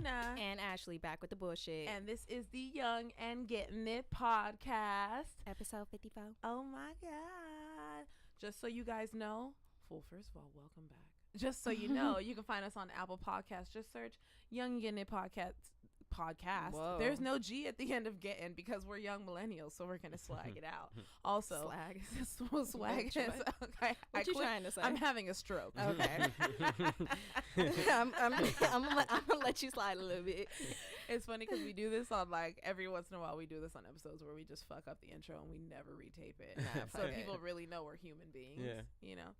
Nina. And Ashley back with the bullshit. And this is the Young and Gettin It Podcast. Episode 54. Oh my God. Just so you guys know, first of all, welcome back. Just so you know, you can find us on Apple Podcasts. Just search Young and Gettin It Podcast. Whoa. There's no G at the end of getting because we're young millennials, so we're gonna swag it out. Also, swag. Okay, What you trying to say? I'm having a stroke. Okay. I'm gonna let you slide a little bit. It's funny because we do this on every once in a while. We do this on episodes where we just fuck up the intro and we never retape it, so people really know we're human beings. Yeah. You know.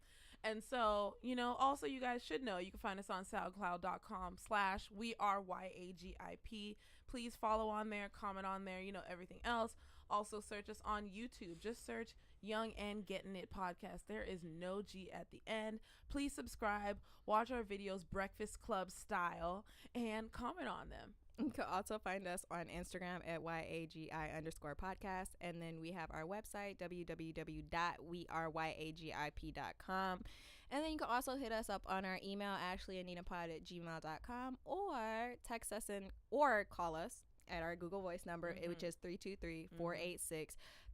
And so, also you guys should know you can find us on soundcloud.com/WeAreYAGIP. Please follow on there, comment on there, everything else. Also search us on YouTube. Just search Young and Gettin It Podcast. There is no G at the end. Please subscribe, watch our videos Breakfast Club style, and comment on them. You can also find us on Instagram at YAGI_podcast. And then we have our website, www.weareyagip.com. And then you can also hit us up on our email, Ashleyandninapod@gmail.com, or text us or call us at our Google Voice number, which is 323-486-3811.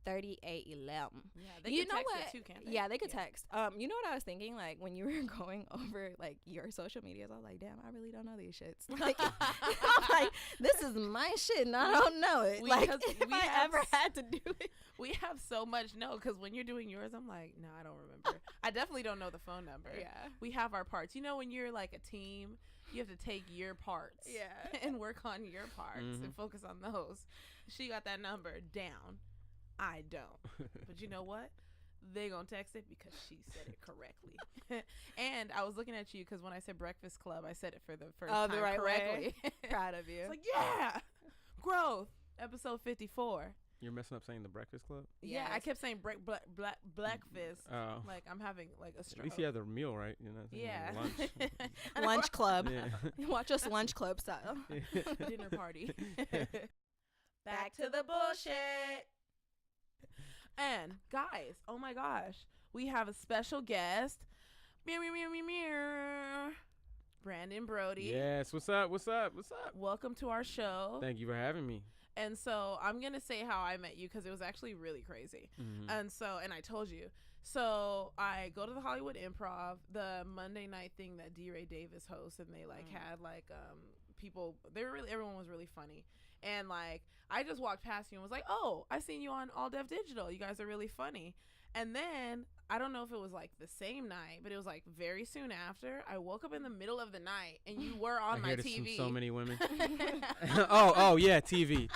Yeah, they can text it too, can't they? Yeah, they could text. You know what I was thinking? When you were going over your social medias, I was like, damn, I really don't know these shits. I'm like, this is my shit and I don't know it. If I ever had to do it. We have so much because when you're doing yours, I'm like, no, I don't remember. I definitely don't know the phone number. Yeah. We have our parts. When you're a team, you have to take your parts and work on your parts and focus on those. She got that number down. I don't. But you know what? They gonna text it because she said it correctly. And I was looking at you because when I said Breakfast Club, I said it for the first time the right correctly. way. Proud of you. It's yeah, growth. Episode 54. You're messing up saying the Breakfast Club? Yeah, Yes. I kept saying blackfist. Oh. I'm having a At stroke. least you had the meal right. Yeah. Lunch. Lunch club. Yeah. Watch us lunch club style. Dinner party. Back to the bullshit. And guys, oh my gosh, we have a special guest. Brandon Broady. Yes. What's up? Welcome to our show. Thank you for having me. And so I'm going to say how I met you because it was actually really crazy. Mm-hmm. And I told you. So I go to the Hollywood Improv, the Monday night thing that D. Ray Davis hosts, and they had people. Everyone was really funny. And I just walked past you and was like, oh, I seen you on All Dev Digital. You guys are really funny. And then I don't know if it was the same night, but it was very soon after. I woke up in the middle of the night and you were on my TV. From so many women. oh yeah, TV.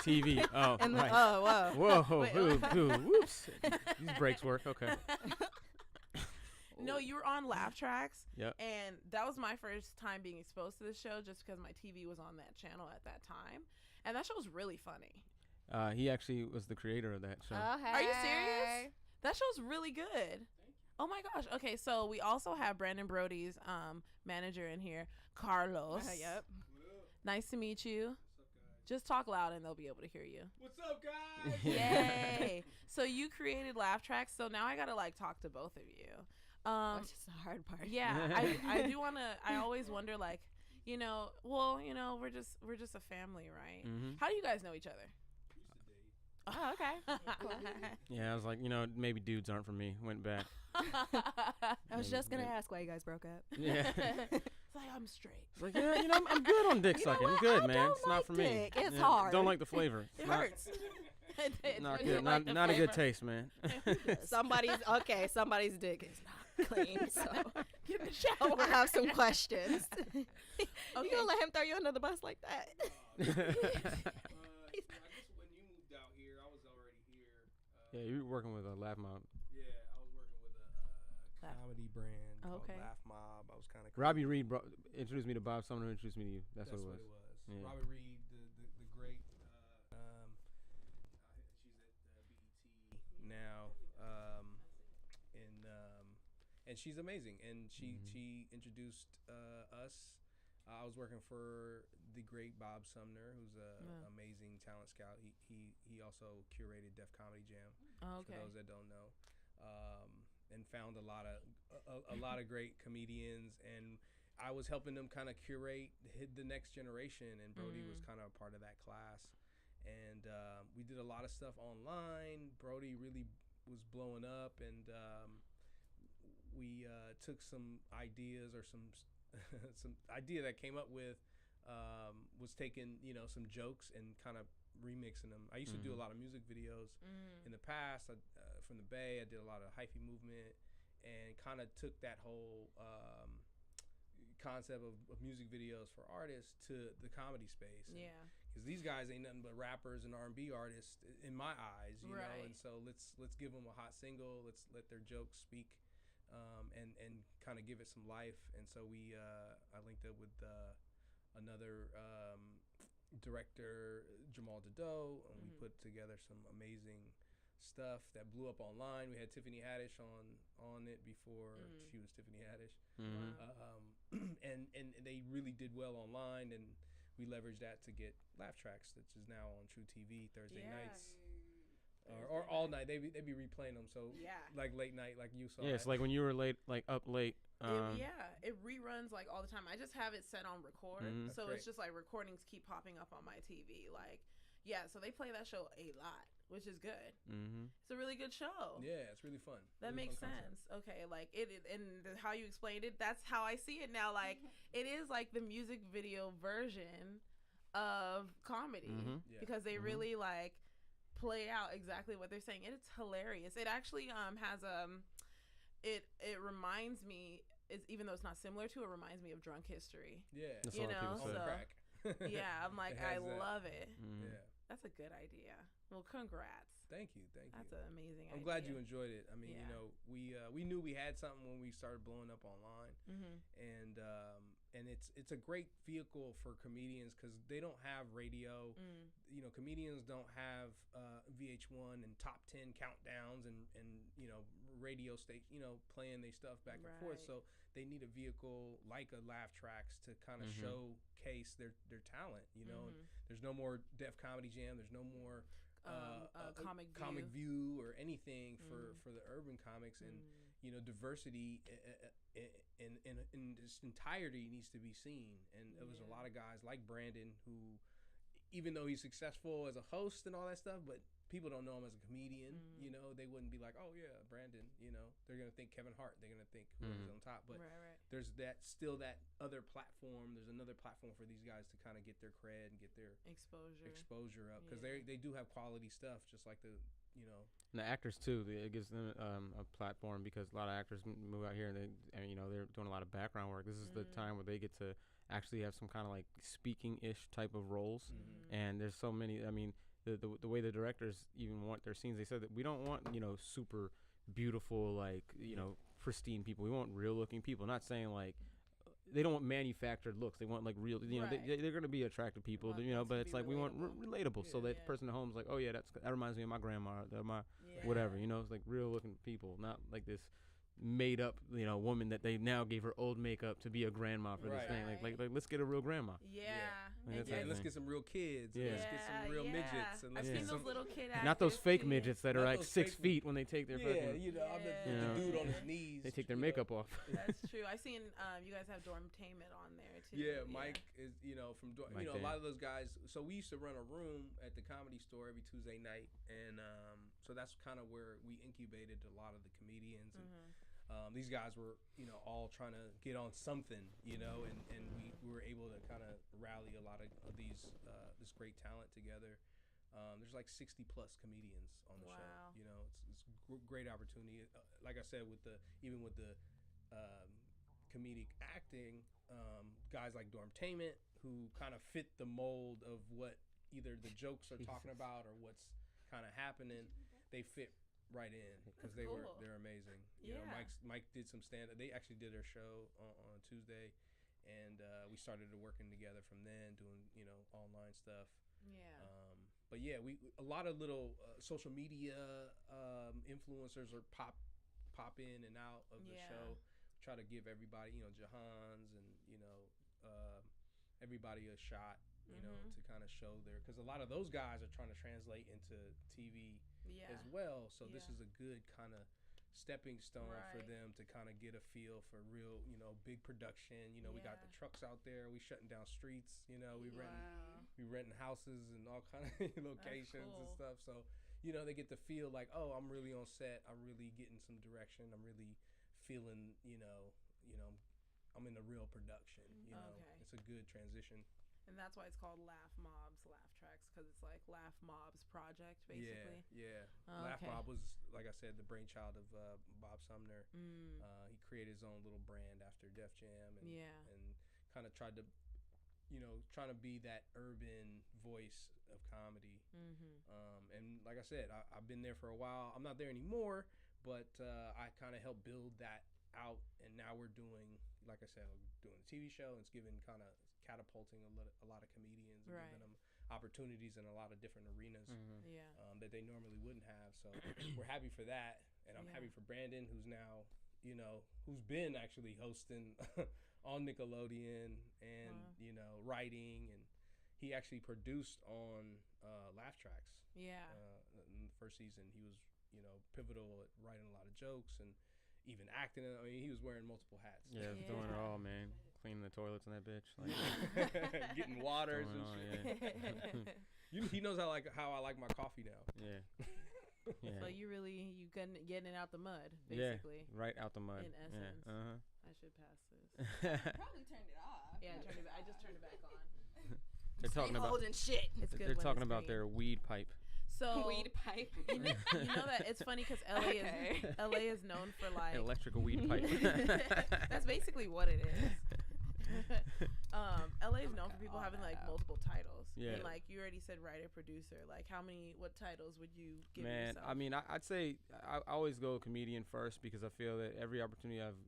Oh, And right. whoa. Whoops. These breaks work. Okay. No, you were on Laugh Tracks. Yep. And that was my first time being exposed to the show just because my TV was on that channel at that time. And that show was really funny. He actually was the creator of that show. Okay. Are you serious? That show's really good. Oh my gosh. Okay, so we also have Brandon Broady's manager in here, Carlos. Yep. Nice to meet you. What's up, guys? Just talk loud and they'll be able to hear you. What's up, guys? Yay. So you created Laugh Tracks. So now I got to talk to both of you. That's just the hard part. Yeah, I do want to. I always wonder, we're just a family, right? Mm-hmm. How do you guys know each other? Oh, okay. Cool. Yeah, I was like, maybe dudes aren't for me. Went back. I was just going to ask why you guys broke up. Yeah. It's I'm straight. It's like, I'm good on dick sucking. I'm good, man. It's not for me. Dick. It's hard. Don't like the flavor. It hurts. Not Really good. like the Not a good flavor. taste, man. Somebody's dick is not clean, so Get in the shower. I have some questions. Okay. You gonna let him throw you under the bus like that? I guess when you moved out here, I was already here. Yeah, you were working with a Laff Mobb. Yeah, I was working with a comedy brand called Okay. Laff Mobb. I was kind of Robbie Reed introduced me to Bob Sumner, who introduced me to you. That's what it was. Yeah. Robbie Reed, the great. She's at BET now, and she's amazing. And she introduced us. I was working for the great Bob Sumner, who's an amazing talent scout. He also curated Def Comedy Jam. Oh, okay. For those that don't know, and found a lot of great comedians, and I was helping them kind of curate the next generation, and Broady was kind of a part of that class. And we did a lot of stuff online. Broady really was blowing up, and we took some ideas or some idea that came up with was taking some jokes and kind of remixing them. I used to do a lot of music videos in the past. From the Bay, I did a lot of hyphy movement, and kind of took that whole concept of music videos for artists to the comedy space. Because these guys ain't nothing but rappers and R&B artists in my eyes, you know. And so let's give them a hot single. Let's let their jokes speak, and kind of give it some life. And so I linked up with another director, Jamal Dido, and we put together some amazing stuff that blew up online. We had Tiffany Haddish on it before she was Tiffany Haddish, and they really did well online, and we leveraged that to get Laugh Tracks, which is now on True TV Thursday nights. Or all night. They be replaying them, so like late night, like you saw. Yeah, it's like when you were up late. It reruns like all the time. I just have it set on record, so it's just like recordings keep popping up on my TV. Like, so they play that show a lot, which is good. It's a really good show. Yeah, it's really fun. That really makes fun sense. Okay, like how you explained it, that's how I see it now. Like, it is like the music video version of comedy because they really like play out exactly what they're saying, and it's hilarious. It actually has it reminds me, even though it's not similar to, it reminds me of Drunk History. Yeah, that's you know, so crack. I'm like, I love it. Yeah, that's a good idea. Well, congrats. Thank you. That's an amazing idea. I'm glad you enjoyed it. I mean, we knew we had something when we started blowing up online, and it's a great vehicle for comedians because they don't have radio. Comedians don't have VH1 and top 10 countdowns and radio station, playing their stuff back and forth. So they need a vehicle like a Laugh Tracks to kind of showcase their talent. And there's no more Def Comedy Jam. There's no more comic view or anything for the urban comics, and diversity in its entirety needs to be seen. And there was a lot of guys like Brandon who, even though he's successful as a host and all that stuff, but people don't know him as a comedian. They wouldn't be like, oh yeah, Brandon. They're gonna think Kevin Hart. They're gonna think whoever's on top. But there's that other platform. There's another platform for these guys to kind of get their cred and get their exposure up, because they do have quality stuff, just like the. And the actors too. It gives them a platform, because a lot of actors move out here and they're doing a lot of background work. This is the time where they get to actually have some kind of like speaking-ish type of roles. And there's so many. I mean, the way the directors even want their scenes, they said that we don't want super beautiful, like pristine people. We want real-looking people. Not saying like they don't want manufactured looks. They want like real. They're going to be attractive people. But it's like relatable. We want relatable. So that person at home's like, oh yeah, that reminds me of my grandma, my whatever. It's like real-looking people, not like this made up woman that they now gave her old makeup to be a grandma for this thing. Like let's get a real grandma. And let's get some real kids. And let's get some real midgets. And I've seen those little kid actors. Not those fake midgets that are like 6 feet when they take their fucking. I'm the dude on his knees. They take their makeup off. That's true. I've seen you guys have Dormtainment on there too. Yeah, Mike is from a lot of those guys. So we used to run a room at the Comedy Store every Tuesday night, and so that's kind of where we incubated a lot of the comedians. And these guys were, all trying to get on something, and we were able to kind of rally a lot of these this great talent together. There's like 60 plus comedians on the show. It's great opportunity. Like I said, with the comedic acting, guys like Dormtainment, who kind of fit the mold of what either the jokes are talking about or what's kind of happening. They fit right in because they're amazing. Mike did some stand-up. They actually did their show on Tuesday, and we started working together from then, doing online stuff. But we a lot of little social media influencers are pop in and out of the show. Try to give everybody Jahans and everybody a shot to kind of show because a lot of those guys are trying to translate into TV as well. So this is a good kind of stepping stone for them to kind of get a feel for real, big production. We got the trucks out there. We shutting down streets. We renting houses and all kind of locations and stuff. So, they get to feel like, oh, I'm really on set. I'm really getting some direction. I'm really feeling, I'm in the real production. It's a good transition. And that's why it's called Laff Mobb's Laugh Tracks, because it's like Laff Mobb's project, basically. Yeah. Laff Mobb was, like I said, the brainchild of Bob Sumner. He created his own little brand after Def Jam, and kind of tried to, trying to be that urban voice of comedy. And like I said, I've been there for a while. I'm not there anymore, but I kind of helped build that out, and now we're doing, like I said, doing a TV show, and it's giving kind of catapulting a lot of comedians and giving them opportunities in a lot of different arenas that they normally wouldn't have. So we're happy for that, and I'm happy for Brandon, who's now, who's been actually hosting on Nickelodeon and writing, and he actually produced on Laugh Tracks. In the first season, he was pivotal at writing a lot of jokes and even acting. I mean, he was wearing multiple hats. Yeah, doing it all, man. Cleaning the toilets in that bitch. Like, getting waters and shit. He knows how I like my coffee now. Yeah. So you getting it out the mud, basically. Yeah, right out the mud. In essence. Yeah. I should pass this. Probably turned it off. Yeah, I just turned it back on. They're talking about holding shit. It's good. They're talking about their weed pipe. So weed pipe. You know that it's funny because LA is known for like electrical weed pipe. That's basically what it is. LA is known for people having like multiple titles. Yeah. And like you already said, writer, producer. Like what titles would you give yourself? I mean, I'd say I always go comedian first, because I feel that every opportunity I've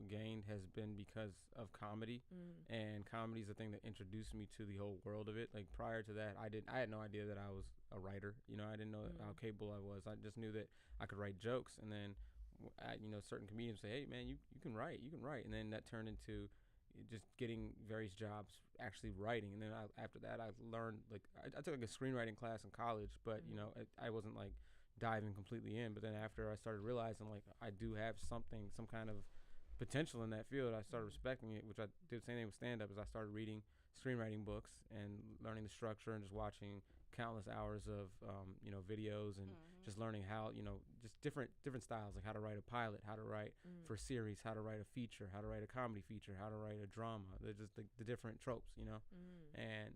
gained has been because of comedy, and comedy is the thing that introduced me to the whole world of it. Like prior to that, I had no idea that I was a writer. I didn't know how capable I was. I just knew that I could write jokes, and then certain comedians say, hey man, you can write, and then that turned into just getting various jobs actually writing. And then after that I learned, like I took like a screenwriting class in college, but I wasn't like diving completely in. But then after I started realizing like I do have some kind of potential in that field, I started respecting it, which I did the same thing with stand-up. As I started reading screenwriting books and learning the structure, and just watching countless hours of videos, and just learning how just different styles, like how to write a pilot, how to write for a series, how to write a feature, how to write a comedy feature, how to write a drama. They're just the different tropes, and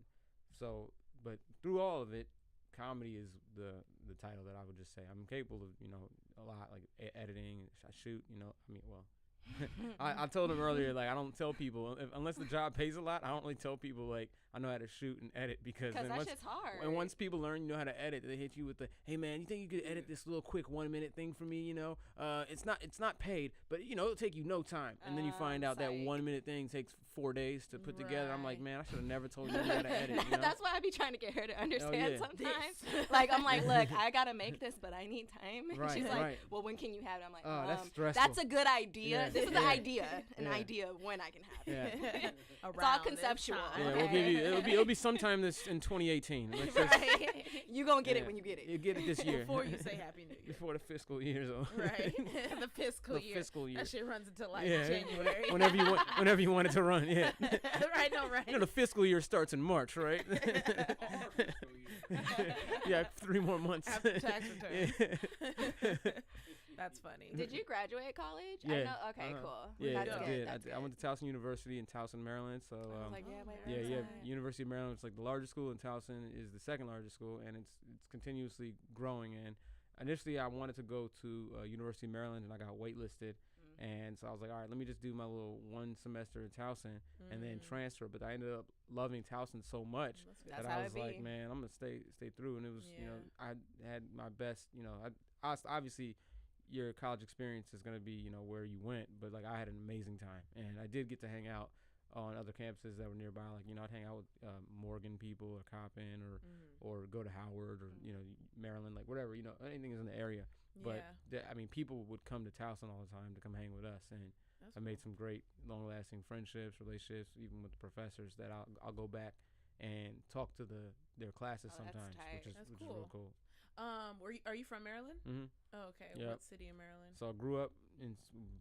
so, but through all of it, comedy is the title that I would just say. I'm capable of a lot, like editing. I shoot, I told him earlier, like, I don't tell people, unless the job pays a lot, I don't really tell people, like, I know how to shoot and edit, because that shit's hard. And once people learn you know how to edit, they hit you with the, hey man, you think you could edit this little quick 1 minute thing for me? It's not paid, but it'll take you no time. And then you find out that 1 minute thing takes 4 days to put together. I'm like, man, I should have never told you how to edit. That's why I be trying to get her to understand sometimes. Like, I'm like, look, I gotta make this, but I need time. And she's like, well, when can you have it? I'm like, that's stressful. That's a good idea. Yeah. This is the idea, idea of when I can have it. Yeah. It's all conceptual. Yeah, okay? we'll give you. It'll be sometime in 2018. Right. You gonna get it when you get it. You get it this year. Before you say Happy New Year. Before the fiscal year's over. Right. The fiscal year. That shit runs until like January. Whenever you want it to run. Yeah. Right. No. Right. The fiscal year starts in March, right? Yeah, 3 more months. After tax return. That's funny. Did you graduate college? Yeah. I know. Okay, cool. Yeah, That's I good. did. That's I went to Towson University in Towson, Maryland. So I was like, University of Maryland is like the largest school, and Towson is the second largest school, and it's continuously growing. And initially, I wanted to go to University of Maryland, and I got waitlisted. And so I was like, all right, let me just do my little 1 semester in Towson and then transfer. But I ended up loving Towson so much that I was like, man, I'm gonna stay through. And it was, I had my best, I obviously your college experience is going to be, where you went, but like I had an amazing time, and I did get to hang out on other campuses that were nearby. Like, I'd hang out with Morgan people or Coppin or go to Howard or, Maryland, like whatever, anything is in the area. But people would come to Towson all the time to come hang with us, and I made some great long-lasting friendships, relationships, even with the professors that I'll go back and talk to their classes sometimes, which is real cool. Are you from Maryland? Mm-hmm. Oh, okay. Yep. What city in Maryland? So I grew up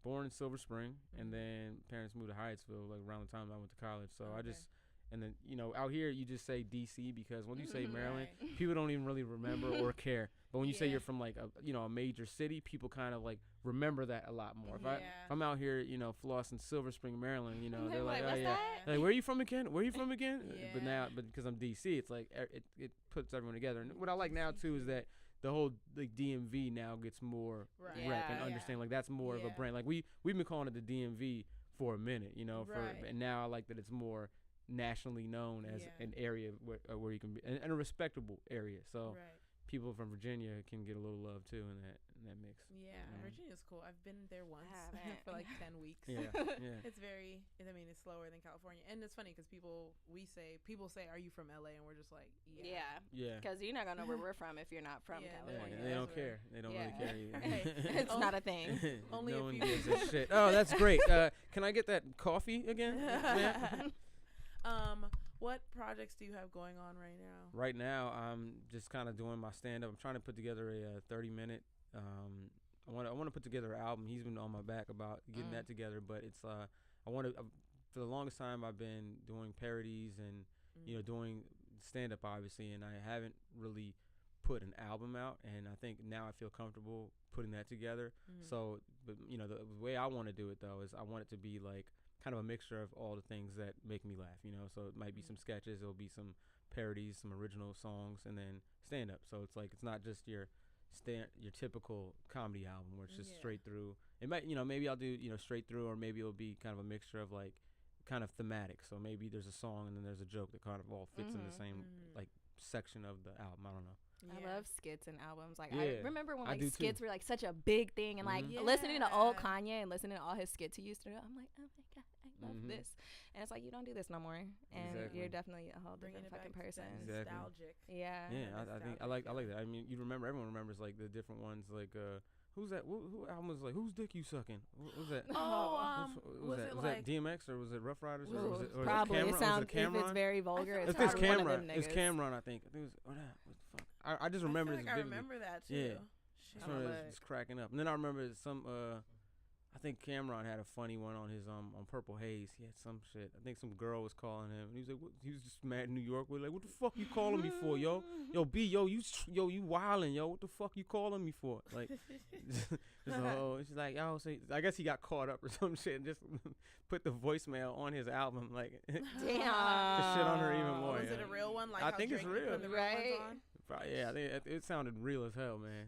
born in Silver Spring, and then parents moved to Hyattsville like around the time I went to college. So I just, and then out here you just say DC because when you say Maryland, people don't even really remember or care. But when you say you're from like a major city, people kind of like remember that a lot more. If I'm out here, flossing Silver Spring, Maryland, they're like, oh yeah, like where are you from again? But because I'm DC, it's like it puts everyone together. And what I like now too is that the whole like DMV now gets more rep and understand like that's more of a brand. Like we've been calling it the DMV for a minute, and now I like that it's more nationally known as an area where you can be and a respectable area. So people from Virginia can get a little love too in that mix. Yeah, Virginia's cool. I've been there once for like 10 weeks. Yeah. It's it's slower than California, and it's funny because people say, "Are you from LA?" And we're just like, yeah, because you're not gonna know where we're from if you're not from California. They don't care. They don't really care either. It's not a thing. Only no if one you gives a shit. Oh, that's great. Can I get that coffee again? What projects do you have going on right now? Right now, I'm just kind of doing my stand-up. I'm trying to put together a 30-minute. I want to put together an album. He's been on my back about getting that together, but it's I want to. For the longest time, I've been doing parodies and doing stand-up, obviously, and I haven't really put an album out. And I think now I feel comfortable putting that together. So, but the way I want to do it though is I want it to be like kind of a mixture of all the things that make me laugh, so it might be some sketches, it'll be some parodies, some original songs, and then stand up. So it's like it's not just your typical comedy album where it's just straight through. It might maybe I'll do straight through, or maybe it'll be kind of a mixture of like kind of thematic. So maybe there's a song and then there's a joke that kind of all fits in the same like section of the album. I don't know. I love skits and albums. Like I remember when like skits were like such a big thing, and like listening to old Kanye and listening to all his skits he used to do, I'm like, oh my god, I love this. And it's like you don't do this no more, and you're definitely a whole different fucking person. Nostalgic. Yeah. I think I like that. I mean, everyone remembers like the different ones. Like who's that? Who album was like whose dick you sucking? What was that? Was that DMX or was it Rough Riders? Or was it probably Cameron? It sounds if it's very vulgar. It's Cameron. It's Cameron. I think. What the fuck? I just remember this. I remember that too. Yeah. I remember just cracking up. And then I remember some I think Cameron had a funny one on his on Purple Haze. He had some shit. I think some girl was calling him, and he was like, he was just mad in New York. We're like, what the fuck you calling me for, yo? Yo, B, you wildin', yo. What the fuck you calling me for? Like, she's like, yo, so I guess he got caught up or some shit and just put the voicemail on his album, like, damn, to shit on her even more. Was it a real one? Like I think it's real, right? Probably, yeah, I think it sounded real as hell, man.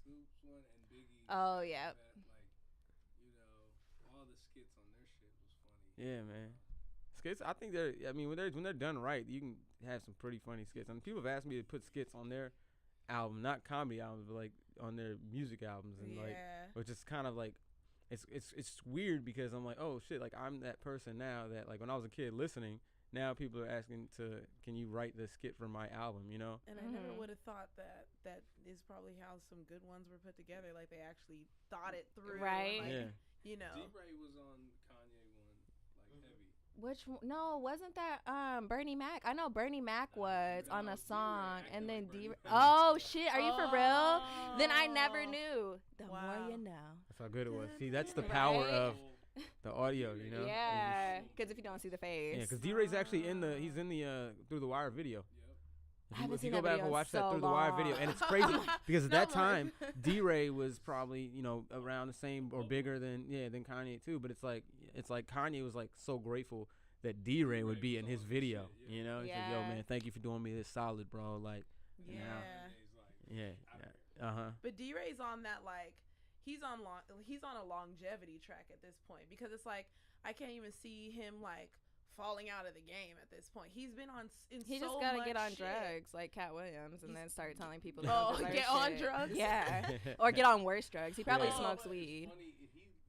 Snoop's one and Biggie. Oh yeah. Yeah, man. Skits, I think when they're done right, you can have some pretty funny skits. And people have asked me to put skits on their album, not comedy albums, but like on their music albums, and like, which is kind of like, it's weird because I'm like, oh shit, like I'm that person now that like when I was a kid listening, now people are asking can you write the skit for my album, And I never would have thought that is probably how some good ones were put together. Like they actually thought it through, right? Like, D-Ray was on Kanye one, like heavy. Which no, wasn't that Bernie Mac? I know Bernie Mac was on a song, and then oh shit, are you for real? Then I never knew. The more you know. That's how good it was. See, that's the power of the audio, Yeah, because if you don't see the face. Yeah, because D-Ray's actually he's in the Through the Wire video. If you go back and watch that Through the Wire video, and it's crazy because at that time D-Ray was probably around the same or bigger than Kanye too. But it's like Kanye was like so grateful that D-Ray would be in his video. He's like, yo man, thank you for doing me this solid, bro. Like But D-Ray's on that like he's on a longevity track at this point because it's like I can't even see him like falling out of the game at this point. He's been he just gotta get on drugs like Cat Williams and then start telling people get on drugs. Yeah. Or get on worse drugs. He probably smokes weed. It's funny,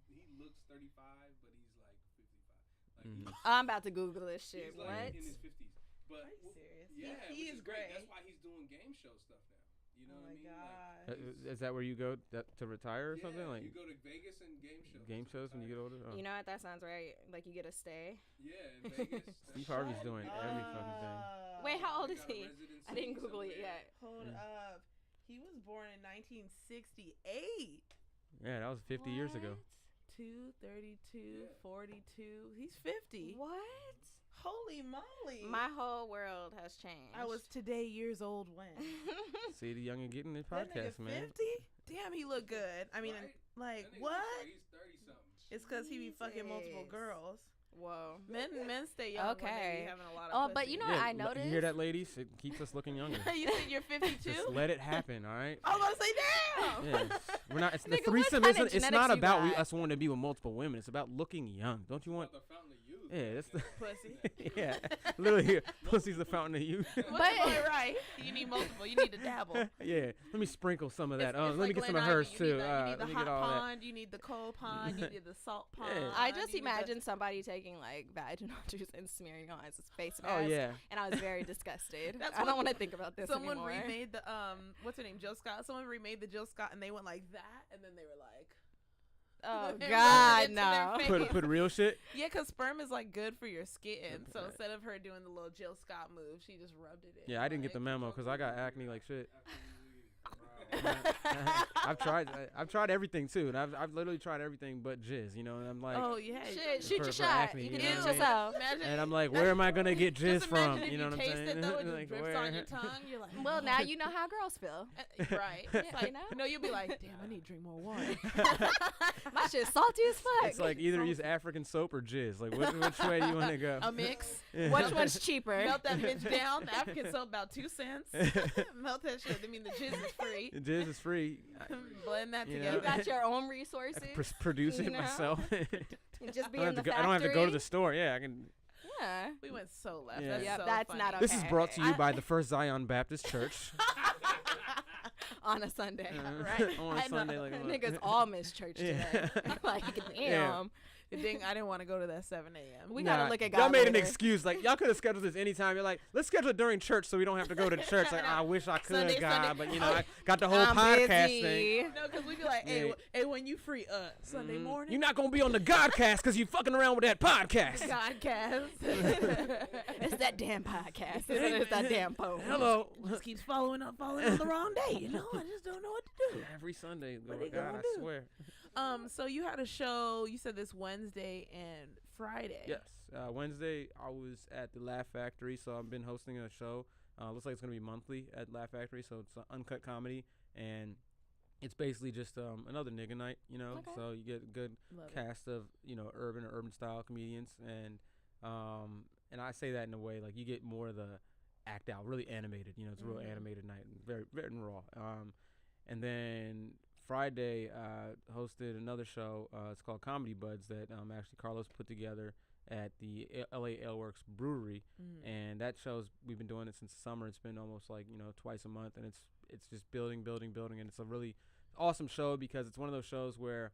he looks 35 but he's like 55. Like I'm about to Google this shit. He's what? Like in his 50s. But are you serious? Yeah, he is great. That's why he's doing game show stuff now. You know what I mean? God. Is that where you go to retire or something? Like you go to Vegas and game shows. Game shows when you get older. Oh. You know what? That sounds right. Like you get a stay. Yeah, in Vegas. Steve Harvey's doing every fucking thing. Wait, how old is he? I didn't Google it yet. Hold up. He was born in 1968. Yeah, that was 50 years ago. 32, 42. He's 50. What? Holy moly. My whole world has changed. I was today years old when. See the Young and Gettin podcast, man. 50? Damn, he look good. I mean, like, what? He's 30-something. It's because he be fucking multiple girls. Whoa. Men stay young when they be having a lot of pussy. But you know what I noticed? You hear that, ladies? It keeps us looking younger. You think you're 52? Just let it happen, all right? I was about to say, damn. Yeah, we're not. It's the Nigga, what threesome. kind of It's not genetics you about got? us wanting to be with multiple women. It's about looking young. Don't you want? The fountain of youth. Yeah, that's the Pussy. yeah. Literally, pussy's the fountain of youth. But right, you need multiple. You need to dabble. Yeah, let me sprinkle some of that. It's let me like get some of Glen hers Ivy. too. You need Let the me hot get all pond. You need the cold pond. You need the salt pond. I just you need imagine somebody taking like vaginal juice and smearing on his face that. Oh mask. yeah. And I was very disgusted. That's I don't what- want to think about this Someone anymore. remade the what's her name, Jill Scott. Someone remade the Jill Scott, and they went like that, and then they were like, Oh They God, rubbed it into their no. face. Put real shit. yeah, because sperm is like good for your skin. So Right. instead of her doing the little Jill Scott move, she just rubbed it in. Yeah, I didn't get the memo because I got acne like shit. I've tried everything too, and I've literally tried everything but jizz, you know. And I'm like, Oh yeah, Shit, shoot For your shot. acne, You you can know do what it I mean? yourself. Imagine, and I'm like, where am I gonna get jizz just from? imagine if You know what I'm taste saying? it though, it just Like, drips where? on your tongue. You're like, Well, now you know how girls feel. right. Yeah, It's like, you know? no, you'll be like, damn, I need to drink more water. My shit's salty as fuck. It's like either use African soap or jizz. Like, which way do you want to go? A mix. Which one's cheaper? Melt that bitch down. The African soap about 2 cents. Melt that shit. I mean, the jizz is free. Jizz is free. Blend that You know? together. You got your own I resources. can produce You it know? myself. And just be I in the don't factory. have to go to the store. Yeah, I can. Yeah. We went so left. Yeah. That's Yep, so that's funny. not This is Okay. brought to you by the First Zion Baptist Church. On a Sunday. Right. On I a Sunday, know. like what? Niggas all miss church today. Yeah. Like, damn. Yeah. Good thing I didn't want to go to that 7 a.m. We gotta look at God Y'all made an later. excuse. Like, y'all could have scheduled this anytime. You're like, let's schedule it during church so we don't have to go to church. Like, I wish I could, Sunday, God. Sunday. But, you know, I got the whole I'm podcast busy. thing. No, because we'd be like, hey, Yeah. hey, when you free Sunday morning? You're not going to be on the Godcast because you fucking around with that podcast. Godcast. It's that damn podcast. It's that damn post. Hello. Just keeps following on the wrong day, you know? I just don't know what to do. Every Sunday, What Lord they God, gonna I do? swear. So you had a show, you said this Wednesday and Friday. Yes. Wednesday, I was at the Laugh Factory, so I've been hosting a show. Looks like it's going to be monthly at Laugh Factory, so it's uncut comedy, and it's basically just another nigga night, you know. Okay. So you get a good Love it. cast of, you know, urban style comedians, and I say that in a way like you get more of the act out, really animated, you know. It's a real animated night, and very very raw. And then Friday, hosted another show. It's called Comedy Buds that actually Carlos put together at the LA Ale Works Brewery, and that show's we've been doing it since summer. It's been almost like, you know, twice a month, and it's just building, and it's a really awesome show because it's one of those shows where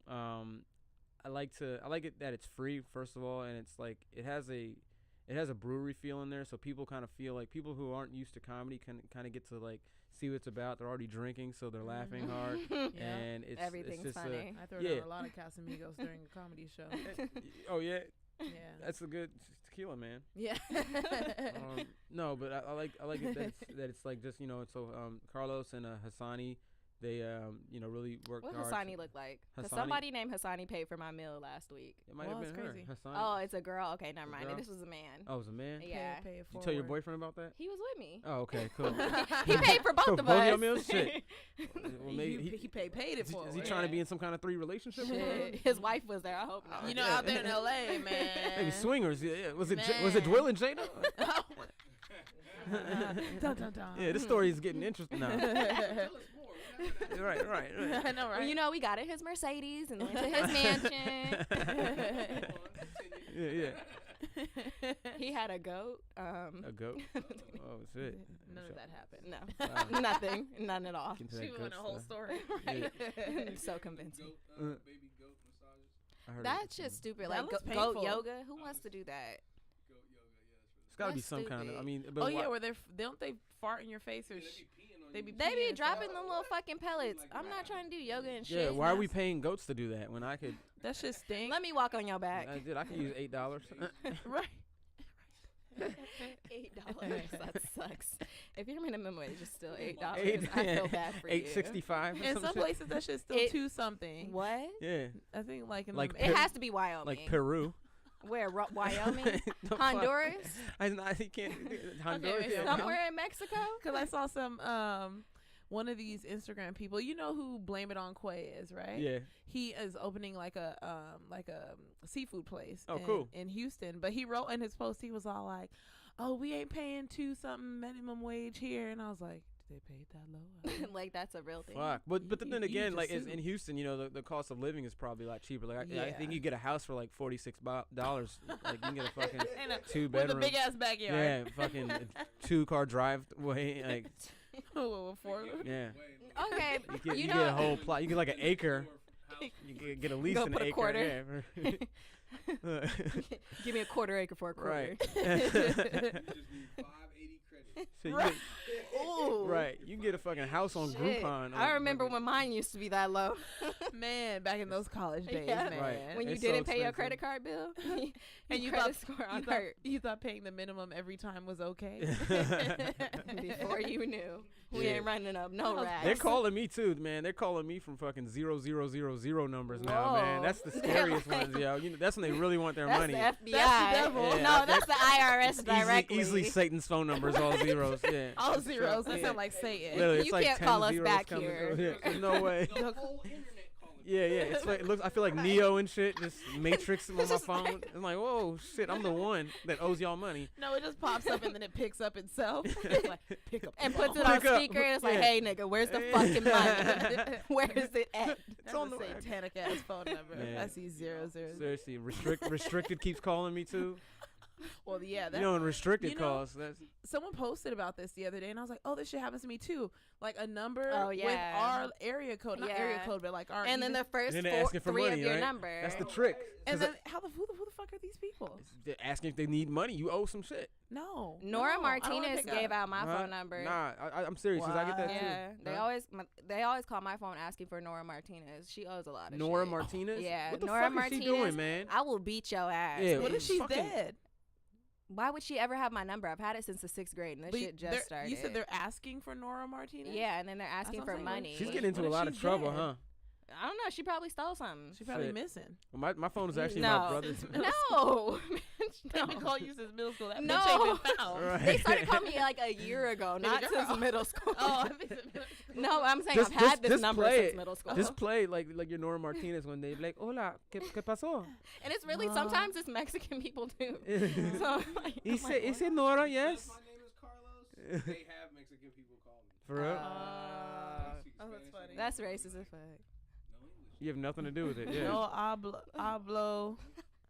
I like it that it's free, first of all, and it's like it has a brewery feel in there, so people kind of feel like people who aren't used to comedy can kind of get to like see what it's about. They're already drinking, so they're laughing hard, Yeah. and Everything's it's just funny. I throw Yeah. down a lot of Casamigos during a comedy show. oh yeah, Yeah. that's a good tequila, man. Yeah. No, but I like it that it's like just, you know, so Carlos and Hassani, they you know, really worked What hard. Hassani look like? Because Hassani- somebody named Hassani paid for my meal last week. It might Well, have it's been her. crazy. Hassani. Oh, it's a girl. Okay, never A mind. girl? This was a man. Oh, it was a man. Yeah. Pay it Did you tell your forward. boyfriend about that? He was with me. Oh, okay, cool. He paid for both For of both us. your meals? Shit. Well, maybe He paid it is for. he it. trying to be in some kind of 3 relationship? Shit. His wife was there. I hope not. You know, out there in LA, man. Maybe swingers. Yeah. Was it Man. Dwill and Jada? Dun, dun, dun. Yeah, this story is getting interesting now. Tell us more. What happened right. I know, right? Well, you know, we got it his Mercedes and went to his mansion. Yeah. He had a goat. A goat. Oh shit. None of that happened. No, Wow. nothing, none at all. Get into She that went goat a whole stuff. story. Right. So convincing. Goat, baby goat massages. I heard That's it. just stupid. That Like looks goat painful. yoga. Who wants to do that? Goat yoga, yeah, that's really. It's got to be That's some kind of. stupid. I mean, but Oh yeah, why- where don't they fart in your face or? Yeah, they be peeing on They you. be They peeing be and dropping stuff. them little fucking pellets. I'm not trying to do yoga and shit. yeah. Why are we paying goats to do that when I could? That shit stink. Let me walk on your back. I could use $8. Right. $8. That sucks. If your minimum wage is still $8, I feel bad for you. $8.65. In some places, that shit's still $2 something. What? Yeah. I think like in Like the, It has to be Wyoming. Like Peru. Where? Wyoming? Honduras? He can't. Honduras. Okay, Somewhere in Mexico? because I saw some one of these Instagram people. You know who Blame It On Quay is, right? Yeah. He is opening like a seafood place. Oh, cool. In Houston, but he wrote in his post, he was all like, "Oh, we ain't paying $2 something minimum wage here," and I was like, "They paid that low?" Like, that's a real thing. Fuck. But then You again, just like sue. in Houston, you know, the cost of living is probably a lot cheaper. Like I Yeah. think you get a house for like $46. Like you can get a fucking And a- 2 with bedroom. a big ass backyard. Yeah, fucking 2-car driveway. Like yeah. Okay. You get a whole plot. You get like an acre. You get at least Go an put a acre. quarter. Yeah. Give me a quarter acre for a quarter. Right. Just need 580 credits. So you Right. get, Ooh. right. You can get a fucking house on Shit. Groupon. I remember when mine used to be that low. Man, back in those college days, Yeah. man. Right. When you It's so didn't pay your expensive. credit card bill. And you credit thought, score on you, thought, hurt. you thought paying the minimum every time was okay. Before you knew. We Yeah. ain't running up no racks. They're calling me too, man. They're calling me from fucking 0000 numbers now, man. Whoa. That's the They're scariest like- ones, yo. You know, that's when they really want their That's money. the FBI. That's the devil. Yeah, No, that's the IRS Easily, directly. easily Satan's phone numbers, all zeros. Yeah. All zeros. That Yeah. sound like Satan. Literally, it's You like can't 10 call us zeros back coming here. through. Yeah, there's no way. The whole internet calling. Yeah. It's like it looks. I feel like Neo and shit, just Matrix on my phone. I'm like, whoa, shit. I'm the one that owes y'all money. No, it just pops up and then it picks up itself. It's like, pick up And the puts phone. it on Pick up. speaker and it's like, Yeah. hey, nigga, where's the fucking money? Where is it at? That's on a the way. satanic ass phone number. Yeah. I see 00. Seriously, restricted keeps calling me too. Well, yeah, that, You know, and restricted you know, calls. That's someone posted about this the other day, and I was like, "Oh, this shit happens to me too." Like a number Oh, with yeah. our area code, not area Yeah. code, but like our. And then even- the first And then they're asking for 3 money, of your right? number. that's the trick. and 'Cause then who the fuck are these people? they're asking if they need money. You owe some shit. No, Nora no, I don't wanna Martinez pick gave up. out my Huh? phone number. Nah, I'm serious. 'Cause I get that Wow. Yeah, too. they Huh? they always call my phone asking for Nora Martinez. She owes a lot of Nora shit. Martinez. Yeah, What the Nora fuck is she Martinez. doing, man? I will beat your ass. Yeah, What bitch. if she's fucking- dead? Why would she ever have my number? I've had it since the 6th grade, and this But shit they're- just started. You said they're asking for Nora Martinez. Yeah, and then they're asking what for I'm saying. What- money. She's What getting if- into a what if lot of she's trouble, dead? huh? I don't know. She probably stole something. She's probably Shit. missing. Well, my phone is actually No. my brother's. No. They've been calling you since middle school. That No. bitch ain't been found. Right. They started calling me like a year ago, not Girl. since middle school. Oh, I think it's middle school. No, I'm saying Just- I've had just- this just number play since it. middle school. Just play like your Nora Martinez one day. Like, hola, ¿qué pasó? And it's really, No. sometimes it's Mexican people too. So I'm like, Is it Nora? Yes. My name is Carlos. They have Mexican people call me. For real? Oh, that's funny. that's racist as fuck. No English. You have nothing to do with it. Yeah. No hablo.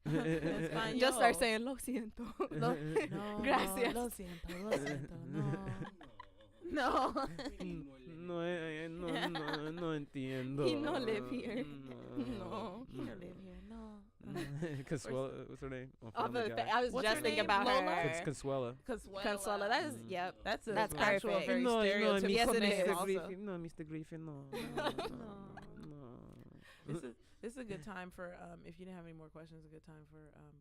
Español. Just start saying lo siento. No, Gracias. Lo siento, no. No, no entiendo. He no live here. No. You don't live here, no. Consuela, what's her name? Oh, Off Family of Guy. I was What's just her thinking name? about Lola? her. Consuela. Consuela. That is, yep. That's That's actual perfect. very stereotypical Yes, it name is. also. No, Mr. Griffin, no. This is a good time for if you didn't have any more questions, a good time for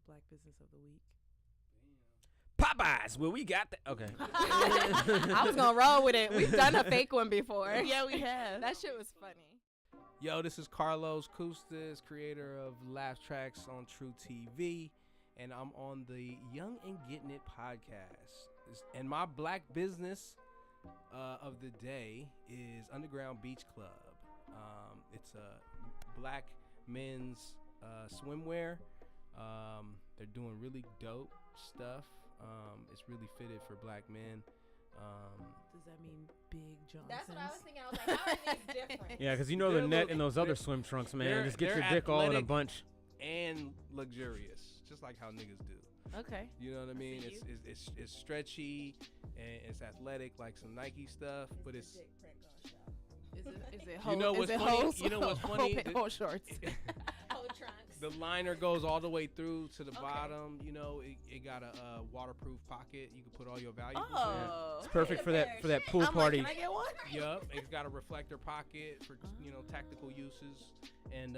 Black Business of the Week. Popeyes, well, we got that. Okay. I was gonna roll with it. We've done a fake one before. Yeah, we have. That shit was funny. Yo, this is Carlos Koustas, creator of Laugh Tracks on True TV, and I'm on the Young and Gettin It podcast. And my black business of the day is Underground Beach Club. It's a black men's swimwear. They're doing really dope stuff. It's really fitted for black men. Does that mean Big Johnsons? That's what I was thinking. I was like, how are these different? Yeah, because you know the They're net little- in those other they're- swim trunks, man. they're- Just get your they're dick all in a athletic. bunch. And luxurious, just like how niggas do. Okay. You know what I mean? see It's stretchy and it's athletic, like some Nike stuff, but it's Is it You know is what's it funny? hose? You know what's funny? Whole shorts. Oh, trunks. The liner goes all the way through to the bottom. You know, it got a waterproof pocket. You can put all your valuables in. It's perfect for that pool party. Can I get one? Yup. It's got a reflector pocket for tactical uses, and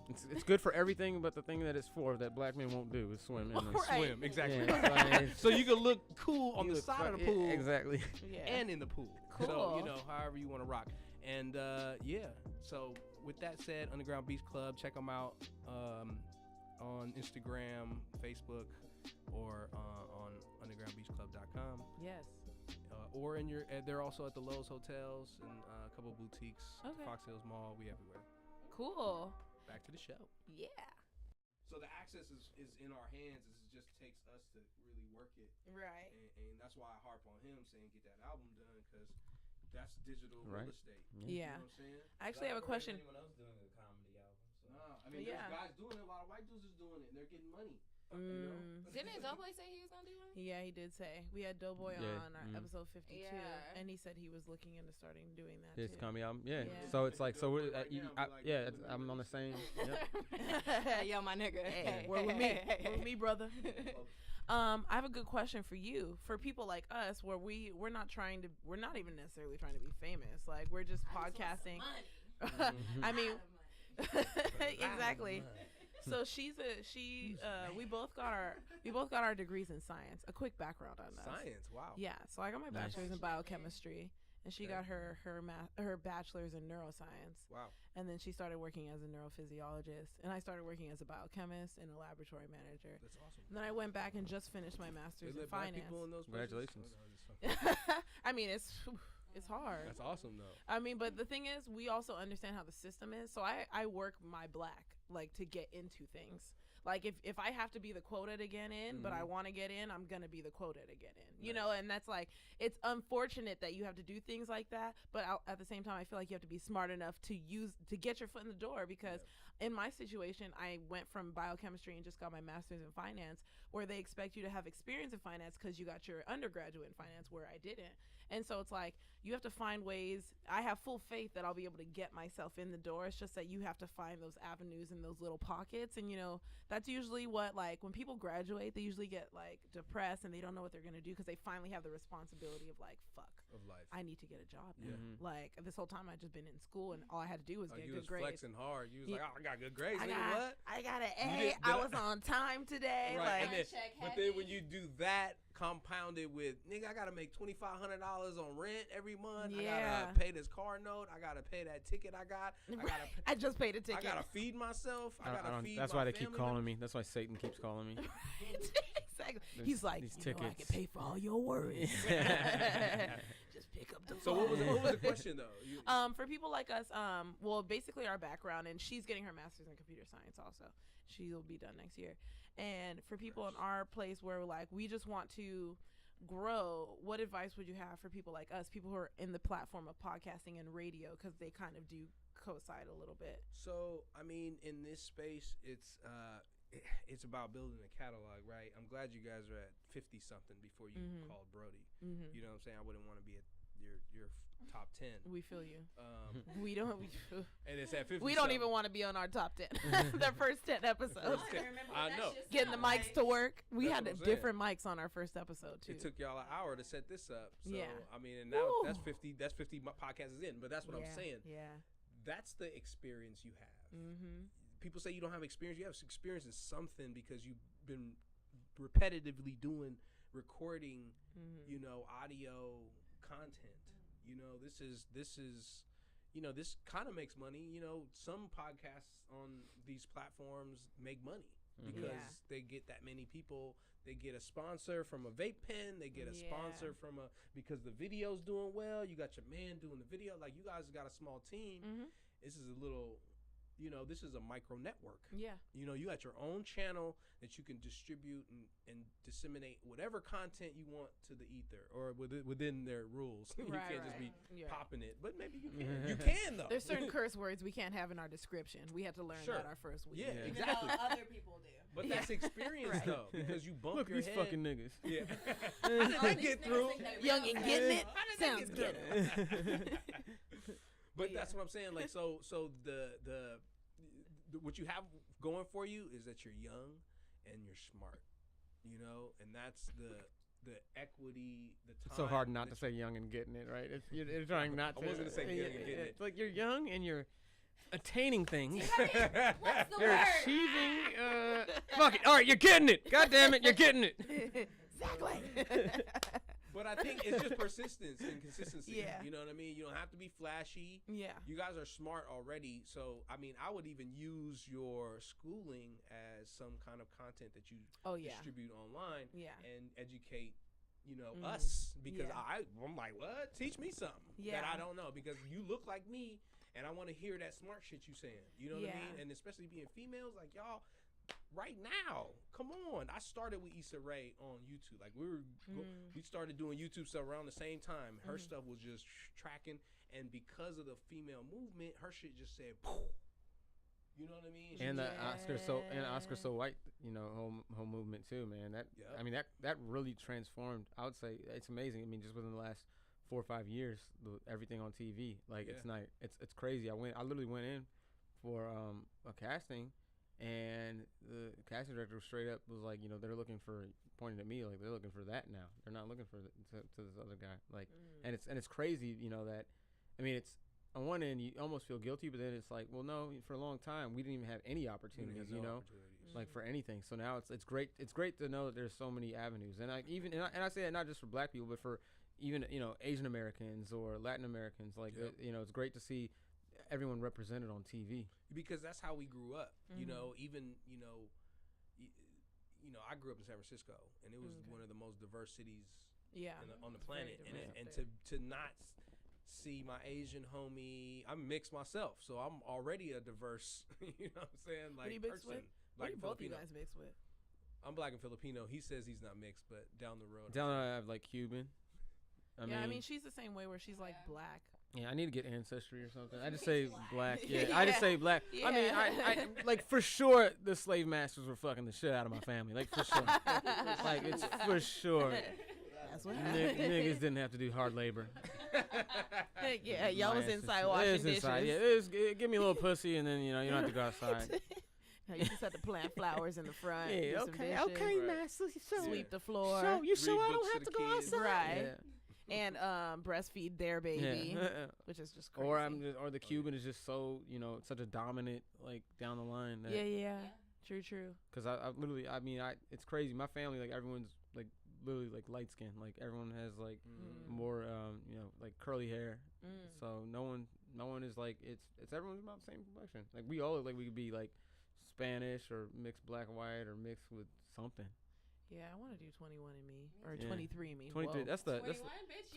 it's good for everything but the thing that it's for that black men won't do is swim. Swim exactly. Yeah, so you can look cool on the side of the pool, exactly, and in the pool. Cool. So however you want to rock, and So with that said, Underground Beach Club, check them out on Instagram, Facebook, or on undergroundbeachclub.com. Yes. Or they're also at the Lowe's hotels and a couple boutiques, Fox Hills Mall. We everywhere. Cool. Back to the show. Yeah. So the access is in our hands. It just takes us to really work it. Right. And that's why I harp on him saying get that album done, because that's digital real estate. Yeah. You know what I'm saying? I actually have a question. Anyone else doing a comedy album? So. Nah, I mean, there's guys doing it. A lot of white dudes is doing it, and they're getting money. Didn't Doughboy say he was gonna do one? Yeah, he did say. We had Doughboy on our episode 52, Yeah. and he said he was looking into starting doing that His too. comedy album. Yeah. Yeah. So it's like we're Right I'm on the same. Yep. Yo, my nigga. Hey, we're with me. We're with me, brother. I have a good question for you. For people like us, where we're not even necessarily trying to be famous. Like, we're just podcasting. I mean, exactly. So we both got our degrees in science. A quick background on that. Science, wow. Yeah. So I got my bachelor's in biochemistry, and she got her bachelor's in neuroscience. Wow. And then she started working as a neurophysiologist, and I started working as a biochemist and a laboratory manager. That's awesome. And then I went back and just finished my master's in finance. People in those Congratulations. I mean, it's hard. That's awesome though. I mean, but the thing is, we also understand how the system is. So I work my black, like, to get into things. Like, if I have to be the quota to get in, but I want to get in, I'm going to be the quota to get in. You know, and that's like, it's unfortunate that you have to do things like that. But at the same time, I feel like you have to be smart enough to get your foot in the door, because in my situation, I went from biochemistry and just got my master's in finance, where they expect you to have experience in finance because you got your undergraduate in finance, where I didn't. And so it's like, you have to find ways. I have full faith that I'll be able to get myself in the door. It's just that you have to find those avenues and those little pockets. And, that's usually what, like, when people graduate, they usually get, like, depressed and they don't know what they're going to do because they finally have the responsibility of, like, fuck, of life. I need to get a job now. Like, this whole time I just been in school and all I had to do was get good grades. You was flexing hard. You was like, I got good grades. I got an A. I was on time today. Right. Like, but then when you do that, compounded with, nigga, I gotta make $2,500 on rent every month. I gotta pay this car note. I gotta pay that ticket I got. I just paid a ticket. I gotta feed myself. I gotta feed. That's why they keep calling me. That's why Satan keeps calling me. Exactly. He's like, I can pay for all your worries. Just pick up the phone. So what was the question though? For people like us, well, basically our background, and she's getting her master's in computer science also. She'll be done next year. And for people in our place where, like, we just want to grow, what advice would you have for people like us, people who are in the platform of podcasting and radio, because they kind of do coincide a little bit? So, I mean, in this space, it's about building a catalog, right? I'm glad you guys are at 50 something before you called Brody. You know what I'm saying? I wouldn't want to be at your top 10. We feel you. We don't. And it's at 50. We don't even want to be on our top 10. The first 10 episodes. I know. Getting the mics to work. We had different mics on our first episode too. It took y'all an hour to set this up. So, yeah. I mean, and now that's 50. That's 50 podcasts in. But that's what I'm saying. Yeah. That's the experience you have. People say you don't have experience. You have experience in something because you've been repetitively doing recording, audio content. This is this kind of makes money. Some podcasts on these platforms make money because they get that many people. They get a sponsor from a vape pen. They get a sponsor from because the video's doing well. You got your man doing the video. Like, you guys got a small team. This is a little, this is a micro network. Yeah. You got your own channel that you can distribute and disseminate whatever content you want to the ether, or within their rules. You can't just be popping it, but maybe you can. You can, though. There's certain curse words we can't have in our description. We had to learn that our first week. Yeah, exactly. Other people do. But that's experience, though, because you bump Look, your these head. fucking niggas. Yeah. How did they get through? Young and Gettin. Sounds good. But that's what I'm saying. Like, so the what you have going for you is that you're young and you're smart, you know, and that's the equity, the time. It's so hard not to say young and getting it, right? You're trying not to. I wasn't gonna say young and getting it. It's like you're young and you're attaining things. What's the You're word? achieving. Fuck it. All right, you're getting it. God damn it, you're getting it. Exactly. But I think it's just persistence and consistency. Yeah. You know what I mean? You don't have to be flashy. Yeah. You guys are smart already. So, I mean, I would even use your schooling as some kind of content that you distribute online and educate, you know, us. Because I'm like, what? Teach me something that I don't know. Because you look like me, and I want to hear that smart shit you saying. You know what I mean? And especially being females, like, y'all, right now, come on. I started with Issa Rae on YouTube. Like we started doing YouTube stuff around the same time. Her stuff was just tracking, and because of the female movement, her shit just said, poof. You know what I mean? And the Oscar so white, you know, whole movement too, man. I mean that really transformed. I would say it's amazing. I mean, just within the last 4 or 5 years, everything on TV, like it's crazy. I literally went in for a casting. And the casting director straight up was like, you know, they're looking for, pointing at me like they're looking for that now. They're not looking for to this other guy. Like, and it's crazy, you know, that, I mean, it's on one end you almost feel guilty, but then it's like, well, no, for a long time we didn't even have any opportunities, you know, like for anything. So now it's great. It's great to know that there's so many avenues, and like even and I say that not just for black people, but for even, you know, Asian Americans or Latin Americans. Like, you know, it's great to see everyone represented on TV, because that's how we grew up. You know, even you know, I grew up in San Francisco, and it was one of the most diverse cities on the planet. And to not see my Asian homie, I'm mixed myself, so I'm already a diverse, you know what I'm saying, like, person. What are both you guys mixed with? I'm black and Filipino. He says he's not mixed, but down the road, I have like Cuban. I mean, she's the same way, where she's like black. Yeah, I need to get Ancestry or something. I just say black. Yeah, I just say black. Yeah. I mean, I like, for sure the slave masters were fucking the shit out of my family. Like, for sure. Like, it's for sure. That's what niggas didn't have to do hard labor. Yeah, y'all was inside washing dishes. Inside. Yeah, give me a little pussy, and then, you know, you don't have to go outside. You just have to plant flowers in the front. Yeah, okay, master. Sweep the floor. So you sure I don't have to go outside? Right. Yeah. And breastfeed their baby, which is just crazy. Or the Cuban is just so, you know, such a dominant, like, down the line. That True. Because I literally, I mean, it's crazy. My family, like, everyone's like literally like light skin. Like, everyone has like more, you know, like curly hair. So no one is like, it's everyone's about the same complexion. Like, we all look like we could be like Spanish or mixed black and white or mixed with something. Yeah, I want to do 21andMe or 23andMe. 23. That's the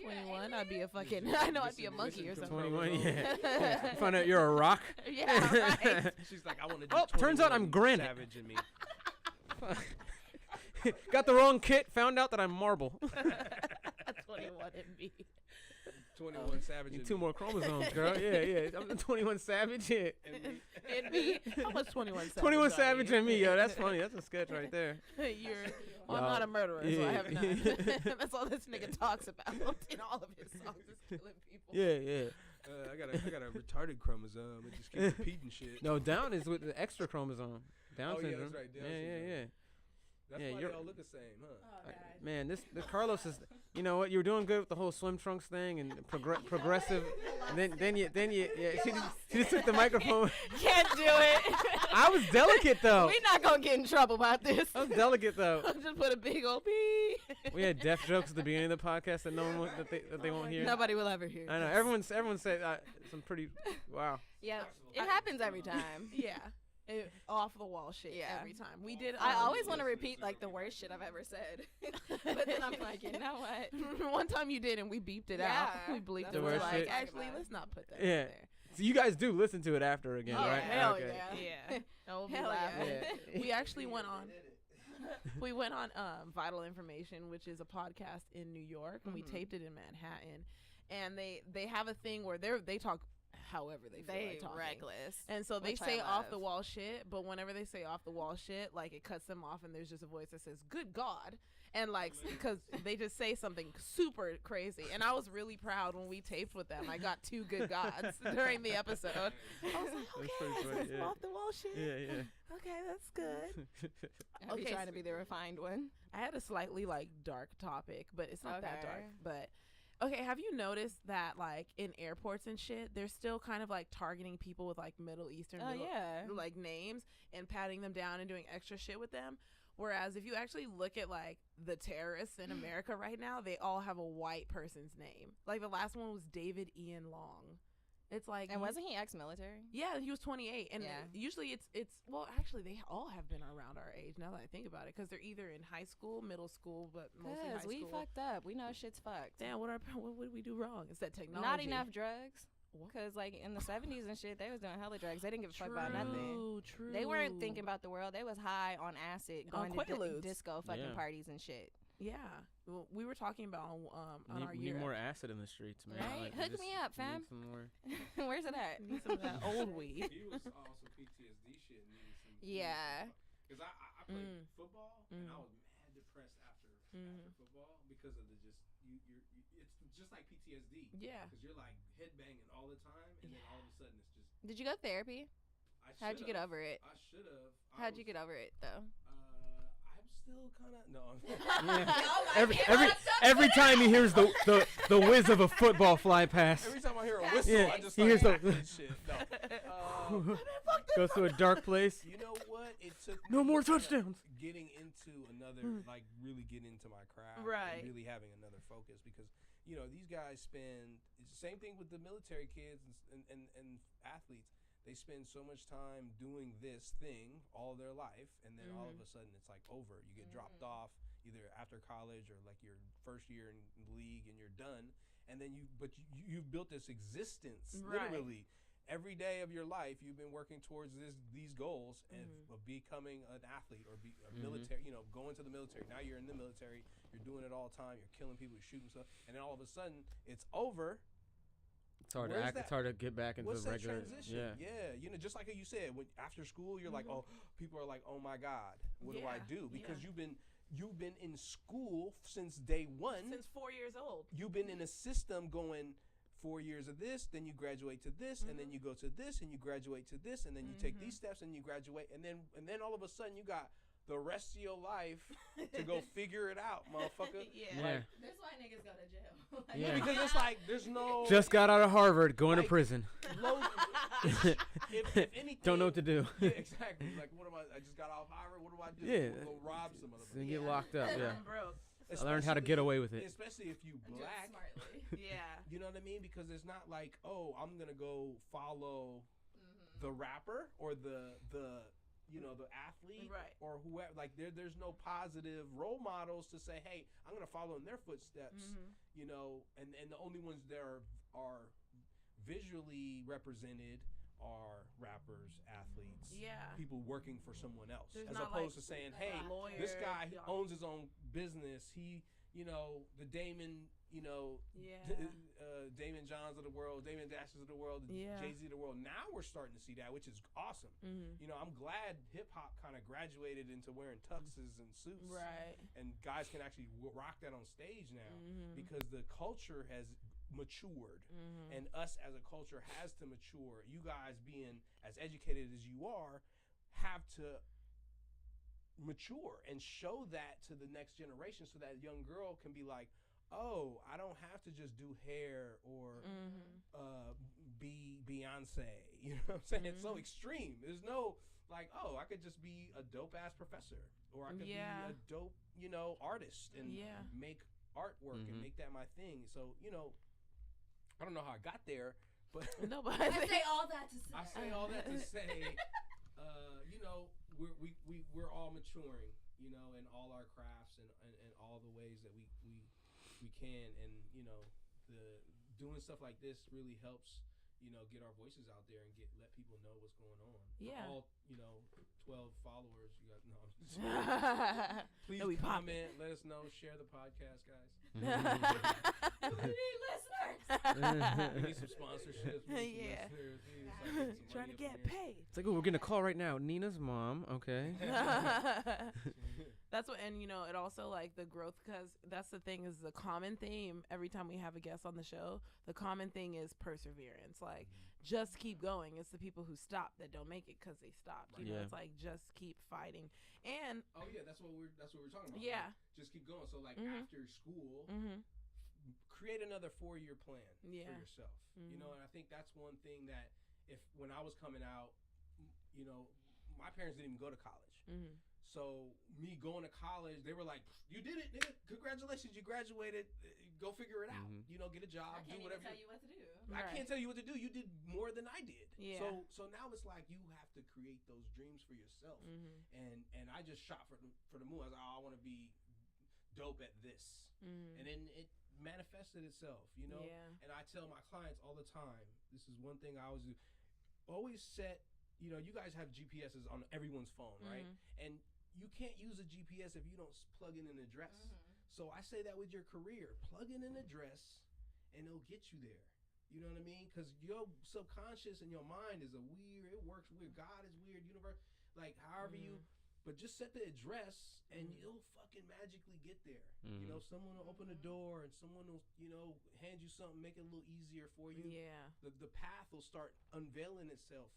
21. I'd be a fucking. I know I'd be a monkey or something. 21. Yeah. Find out you're a rock. Yeah. Right. She's like, I want to do. Oh, turns out I'm granite. Savage in me. Got the wrong kit. Found out that I'm marble. 21andMe. 21 Savage. You 2 more chromosomes, girl. Yeah. I'm the 21 Savage. Yeah. And me. How much 21 Savage? 21 Savage and me, yo. That's funny. That's a sketch right there. I'm not a murderer, so I have not. That's all this nigga talks about in all of his songs, is killing people. Yeah. I got a retarded chromosome. It just keeps repeating shit. No, Down is with the extra chromosome. Down syndrome. Yeah, that's right. Down syndrome. Yeah. That's why they all look the same, huh? Oh, man, this Carlos is, you know what? You were doing good with the whole swim trunks thing and progressive. And then you she just took the microphone. Can't do it. I was delicate though. We're not gonna get in trouble about this. I was delicate though. Just put a big old beep. We had deaf jokes at the beginning of the podcast that no one that they won't hear. Nobody will ever hear. I know. Everyone said some pretty wow. Yeah, it happens every time. Yeah. Off the wall shit every time. We did. I always want to repeat like the worst shit I've ever said, but then I'm like, you know what? One time you did, and we beeped it out. We bleeped it. We're like, actually, let's not put that in there. So you guys do listen to it after again, right? Hell okay. yeah. Hell yeah. We actually went on. We went on Vital Information, which is a podcast in New York, and we taped it in Manhattan. And they have a thing where they talk however they feel like talking. Reckless. And so they say off the wall shit, but whenever they say off the wall shit, like it cuts them off and there's just a voice that says, "Good God." And like, because they just say something super crazy. And I was really proud when we taped with them. I got 2 good gods during the episode. I was like, okay, that's off the wall shit. Yeah. Okay, that's good. Okay, trying to be the refined one. I had a slightly like dark topic, but it's not that dark. But okay, have you noticed that like in airports and shit, they're still kind of like targeting people with like Middle Eastern like names and patting them down and doing extra shit with them? Whereas if you actually look at like the terrorists in America right now, they all have a white person's name. Like the last one was David Ian Long. It's like, and wasn't he ex-military? Yeah, he was 28, and usually it's well, actually they all have been around our age now that I think about it, because they're either in high school, middle school, but mostly high school. We fucked up. We know shit's fucked. Damn, what did we do wrong? It's that technology. Not enough drugs. Because like in the 70s and shit, they was doing hella drugs. They didn't give a fuck about nothing. True. They weren't thinking about the world. They was high on acid, going to disco fucking parties and shit. Yeah, well, we were talking about on our need more acid in the streets, man. Right? Like, Hook me up, fam. Where's it at? Need some of that old weed. He was also PTSD shit. Yeah. Because I played football and I was mad depressed after football because of the it's just like PTSD. Yeah. Because you're like headbanging all the time, and then all of a sudden it's just. Did you go to therapy? How'd you get over it? I should have. How'd you get over it though? I'm still kind of no. Every time he hears the whiz of a football fly past. Every time I hear a whistle, I just he hears start acting shit. No. Goes to a dark place. You know what? It took no more touchdowns. Getting into another, like really getting into my craft, right? And really having another focus, because you know these guys spend. It's the same thing with the military kids and athletes. They spend so much time doing this thing all their life, and then all of a sudden it's like over. You get dropped off either after college or like your first year in the league, and you're done. And then you've built this existence, literally. Every day of your life, you've been working towards these goals of becoming an athlete or be a military. You know, going to the military. Now you're in the military. You're doing it all the time. You're killing people. You're shooting stuff. And then all of a sudden, it's over. It's hard to act. It's hard to get back into the regular. Transition? Yeah. You know, just like you said, when after school, you're like, oh, people are like, oh my God, what do I do? Because you've been in school since day one. Since 4 years old. You've been in a system going 4 years of this, then you graduate to this, and then you go to this, and you graduate to this, and then you take these steps, and you graduate, and then all of a sudden you got the rest of your life to go figure it out, motherfucker. Yeah. That's why niggas go to jail. Because it's like there's no. Just got out of Harvard, going to prison. If anything, don't know what to do. Yeah, exactly. Like, what am I just got off Harvard. What do I do? Yeah. Go rob some of them. And get locked up. Yeah. I learned how to Especially- get away with it. Especially if you black. Yeah. You know what I mean? Because it's not like, oh, I'm gonna go follow the rapper or the you know, the athlete or whoever. Like there's no positive role models to say, hey, I'm gonna follow in their footsteps. You know, and the only ones that are visually represented are rappers, athletes, people working for someone else, as opposed to saying, hey, this guy owns his own business. He, you know, the Damon, you know, Damon Johns of the world, Damon Dashes of the world, Jay-Z of the world. Now we're starting to see that, which is awesome. You know, I'm glad hip hop kind of graduated into wearing tuxes and suits, and guys can actually rock that on stage now because the culture has matured, and us as a culture has to mature. You guys, being as educated as you are, have to mature and show that to the next generation, so that young girl can be like, oh, I don't have to just do hair or be Beyonce. You know what I'm saying? It's so extreme. There's no like, oh, I could just be a dope ass professor, or I could be a dope, you know, artist and make artwork and make that my thing. So, you know, I don't know how I got there, but I say all that to say. You know, we're all maturing, you know, in all our crafts and all the ways that we can, and you know, doing stuff like this really helps, you know, get our voices out there and let people know what's going on. For all, 12 followers. You got no. Please comment. Let us know. Share the podcast, guys. We need listeners. We need some sponsorships. Yeah. Trying to get paid. It's like, oh, we're getting a call right now. Nina's mom. Okay. That's what, and it also like the growth, because that's the thing, is the common theme every time we have a guest on the show. The common thing is perseverance. Like, just keep going. It's the people who stop that don't make it because they stopped. You know, it's like just keep fighting. And that's what we're talking about. Yeah, like, just keep going. So like after school, create another 4-year plan for yourself. And I think that's one thing that when I was coming out, my parents didn't even go to college. So me going to college, they were like, "You did it, nigga! Congratulations, you graduated. Go figure it out. Get a job, do whatever." I can't even tell you what to do. I can't tell you what to do. You did more than I did. Yeah. So now it's like you have to create those dreams for yourself. And I just shot for the moon. I was like, I want to be dope at this, and then it manifested itself. Yeah. And I tell my clients all the time, this is one thing I always do. Always set. You guys have GPSs on everyone's phone, right? And you can't use a GPS if you don't plug in an address. So I say that with your career. Plug in an address, and it'll get you there. You know what I mean? Because your subconscious and your mind is it works weird. God is weird. Universe, like however but just set the address, and you'll fucking magically get there. Someone will open the door, and someone will, hand you something, make it a little easier for you. Yeah. The path will start unveiling itself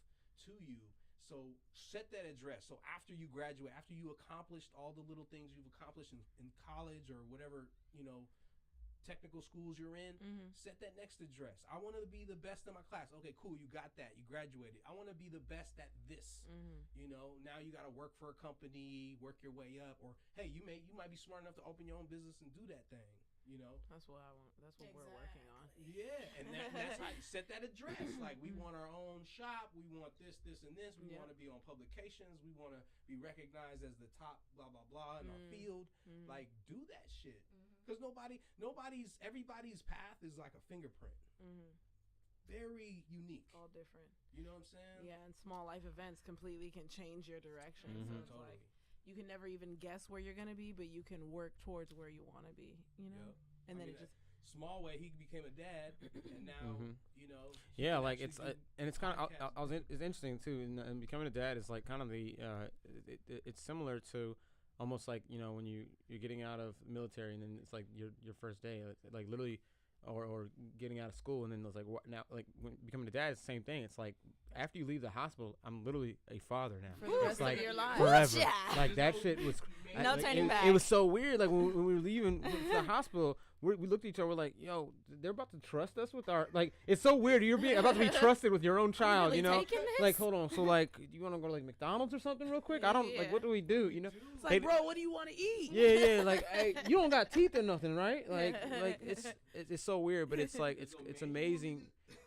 to you. So set that address. So after you graduate, after you accomplished all the little things you've accomplished in college or whatever, technical schools you're in, set that next address. I want to be the best in my class. Okay, cool. You got that. You graduated. I want to be the best at this. Now you got to work for a company, work your way up, or hey, you might be smart enough to open your own business and do that thing. That's what I want. That's what we're working on. Yeah, and that's how you set that address. Like, we want our own shop. We want this, and this. We want to be on publications. We want to be recognized as the top blah blah blah in our field. Like, do that shit. Because everybody's path is like a fingerprint. Very unique. All different. You know what I'm saying? Yeah, and small life events completely can change your direction. So it's totally. like, you can never even guess where you're gonna be, but you can work towards where you want to be. And then it just small way he became a dad, and now Yeah, like it's and it's kind of it's interesting too. And becoming a dad is like kind of the it's similar to almost like when you're getting out of military, and then it's like your first day, like literally. Or getting out of school, and then it's like now, like when becoming a dad, it's the same thing. It's like after you leave the hospital, I'm literally a father now. For the rest like of your life. forever. Yeah. Like that shit was No turning back. It was so weird. Like when we were leaving the hospital, we looked at each other. We're like, yo, they're about to trust us with our it's so weird. You're being about to be trusted with your own child. Really taking this? Like hold on. So like, do you want to go to like McDonald's or something real quick? I don't like. What do we do? It's like, bro, what do you want to eat? Yeah. Like, hey, you don't got teeth or nothing, right? Like it's so weird, but it's like it's amazing.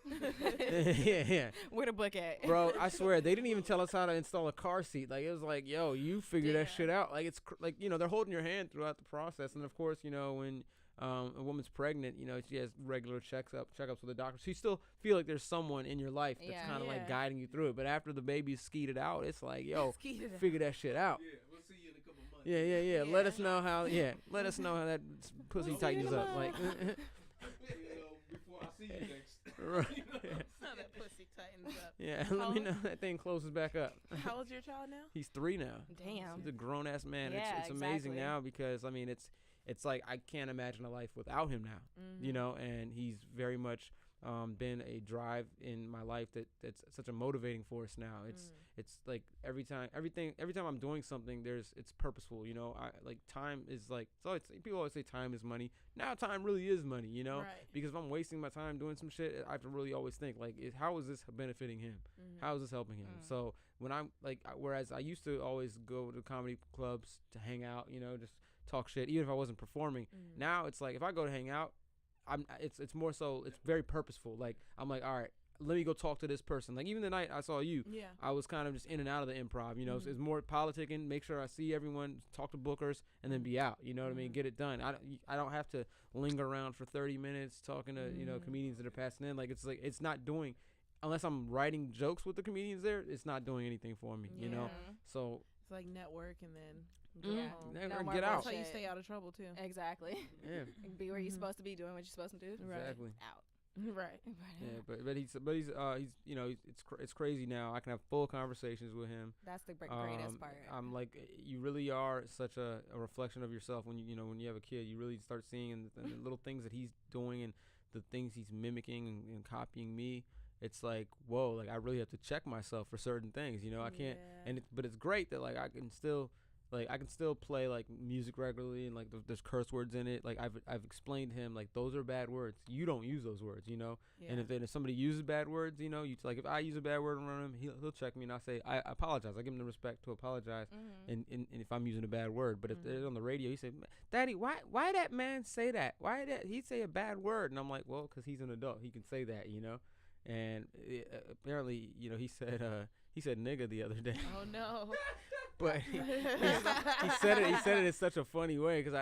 Yeah. Where the book at? Bro, I swear they didn't even tell us how to install a car seat. Like it was like, yo, you figure that shit out. Like it's like they're holding your hand throughout the process, and of course when a woman's pregnant, she has regular checkups with the doctor. So you still feel like there's someone in your life that's kind of like guiding you through it. But after the baby's skeeted out, it's like, yo, figure that shit out. Yeah, we'll see you in a couple months. Yeah. Let us know how. Yeah, let us know how that pussy tightens up. Like. Before I see you next. Right. How that pussy tightens up. Yeah, let me know that thing closes back up. How old's your child now? He's 3 now. Damn. He's a grown ass man. Yeah, it's amazing exactly. now because it's like I can't imagine a life without him now. And he's very much been a drive in my life that's such a motivating force now. It's like every time I'm doing something, it's purposeful. I like time is like people always say time is money. Now time really is money. Right. Because if I'm wasting my time doing some shit, I have to really always think like, how is this benefiting him? How is this helping him? So when I'm like, whereas I used to always go to comedy clubs to hang out, just talk shit, even if I wasn't performing. Now it's like if I go to hang out, it's more so it's very purposeful. Like I'm like, all right, let me go talk to this person. Like even the night I saw you, I was kind of just in and out of the improv. So it's more politicking, make sure I see everyone, talk to bookers, and then be out. You know what I mean? Get it done. I don't have to linger around for 30 minutes talking to comedians that are passing in. Like it's not doing unless I'm writing jokes with the comedians there, it's not doing anything for me, you know. So it's like network and then get out. That's how you stay out of trouble too. Exactly. Yeah. Be where you're supposed to be, doing what you're supposed to do. Exactly. Out. Right. Yeah, but he's you know, it's crazy now. I can have full conversations with him. That's the greatest part. I'm like, you really are such a reflection of yourself when you know when you have a kid. You really start seeing the little things that he's doing and the things he's mimicking and copying me. It's like, whoa, like I really have to check myself for certain things, you know. I can't, but it's great that like I can still play like music regularly and like there's curse words in it. Like I've explained to him like those are bad words. You don't use those words, you know. Yeah. And if somebody uses bad words, you know, like if I use a bad word around him, he'll check me and I'll say I apologize. I give him the respect to apologize. And if I'm using a bad word, but if it's on the radio, he say, "Daddy, why that man say that? Why did he say a bad word?" And I'm like, well, because he's an adult, he can say that, you know. And apparently, you know, he said nigga the other day. Oh no. But he said it in such a funny way because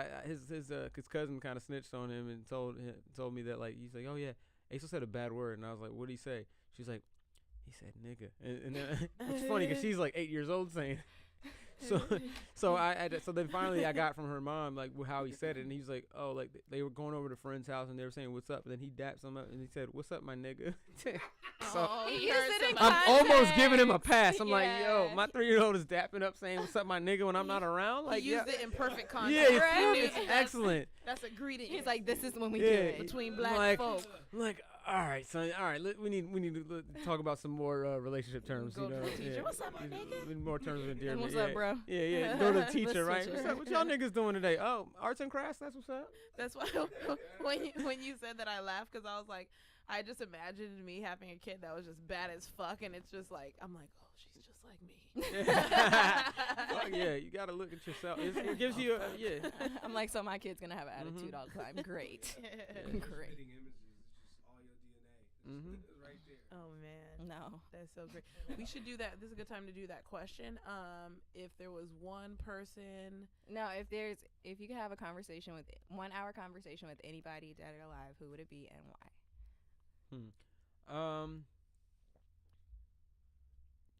his cousin kind of snitched on him and told me that like he's like, oh yeah, Ace said a bad word, and I was like, what did he say? She's like, he said nigga, and then it's funny because she's like 8 years old saying. So then finally I got from her mom like how he said it, and he's like, oh, like they were going over to a friend's house and they were saying what's up, and then he dapped him up and he said, what's up, my nigga? So I'm almost giving him a pass. I'm like, yo, my 3-year-old is dapping up saying what's up, my nigga, when I'm not around. Like, he used it in perfect context. Yeah, it's excellent. That's a greeting. He's like, this is when we do it between black folk. Like, all right, son. All right, we need to talk about some more relationship terms. Go to the teacher. What's up, my nigga? More terms of endearment. What's up, bro? Yeah. Go to the teacher, right? What's up? What y'all niggas doing today? Oh, arts and crafts. That's what's up. That's why when you said that, I laughed because I was like, I just imagined me having a kid that was just bad as fuck, and it's just like I'm like, oh, she's just like me. Oh yeah, you gotta look at yourself. It gives you I'm like, so my kid's gonna have an attitude all the time. Great. Great. Right there. Oh man, no, that's so great. We should do that. This is a good time to do that question. If there was one person, if you could have a conversation with 1 hour conversation with anybody dead or alive, who would it be and why?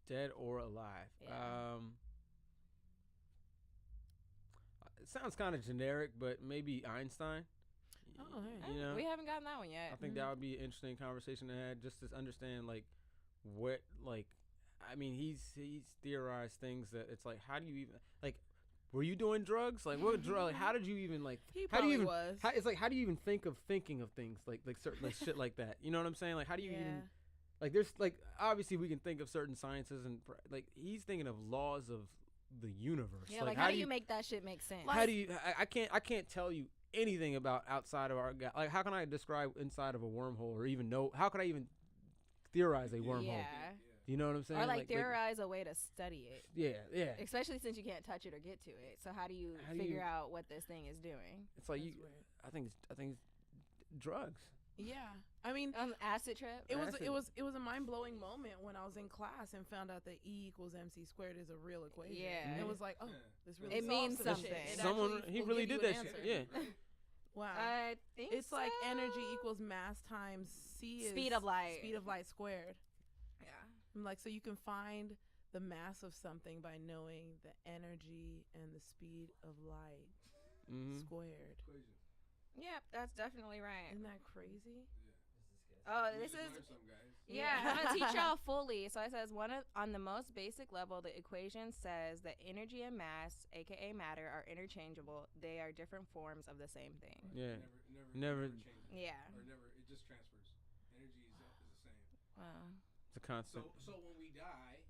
Dead or alive. Yeah. It sounds kind of generic, but maybe Einstein. oh, hey. You know, we haven't gotten that one yet. I think that would be an interesting conversation to have, just to understand like what, like, I mean, he's theorized things that it's like, how do you even like, were you doing drugs? Like, what drug? Like, how did you even like? He how do you even? was. It's like, how do you even think of things like certain like shit like that? You know what I'm saying? Like, how do you even? Like, there's like obviously we can think of certain sciences and like he's thinking of laws of the universe. Yeah, like how do you make that shit make sense? How do you? I can't tell you anything about outside of our like how can I describe inside of a wormhole or even know how could I even theorize a wormhole? Yeah. You know what I'm saying? Or like theorize a way to study it. Yeah. Especially since you can't touch it or get to it. So how do you figure out what this thing is doing? It's like I think it's drugs. Yeah, I mean, acid trip. It was a mind blowing moment when I was in class and found out that E = MC² is a real equation. Yeah, and it was like, oh, this really it means something. Someone he really did that shit. Yeah. Wow. I think it's like energy equals mass times c is speed of light squared. Yeah. I'm like, so you can find the mass of something by knowing the energy and the speed of light squared. Yeah, that's definitely right. Isn't that crazy? Oh, this is yeah. I'm gonna teach y'all fully. So it says on the most basic level, the equation says that energy and mass, aka matter, are interchangeable. They are different forms of the same thing. Yeah, never yeah. Or never, it just transfers. Energy is the same. Wow. It's a constant. So when we die,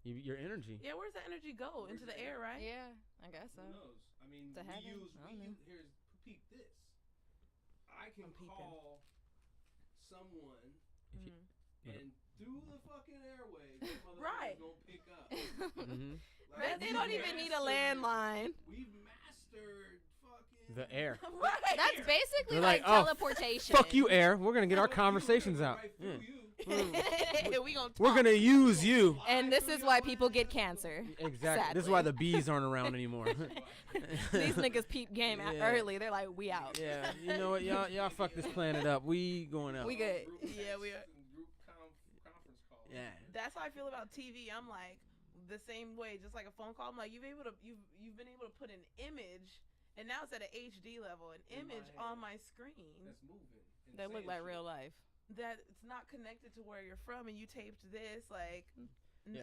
your energy. Yeah, where's the energy go? Into the air, right? Yeah, I guess so. Who knows? I mean, here's peep this. I can call someone and through the fucking airwaves, right? Gonna pick up. Like, they don't even need a landline. We've mastered fucking the air. Right. That's basically like teleportation. Fuck you, air. We're gonna get our conversations out. We're gonna use you. And this is why people get cancer. Exactly. Sadly. This is why the bees aren't around anymore. These niggas peep game early. They're like, we out. Yeah. You know what? Y'all fuck this planet up. We going out. We good. Yeah, we are. Yeah. That's how I feel about TV. I'm like the same way, just like a phone call. I'm like, you've been able to put an image, and now it's at an HD level, an image on my screen that's moving. That look like real life. That it's not connected to where you're from, and you taped this like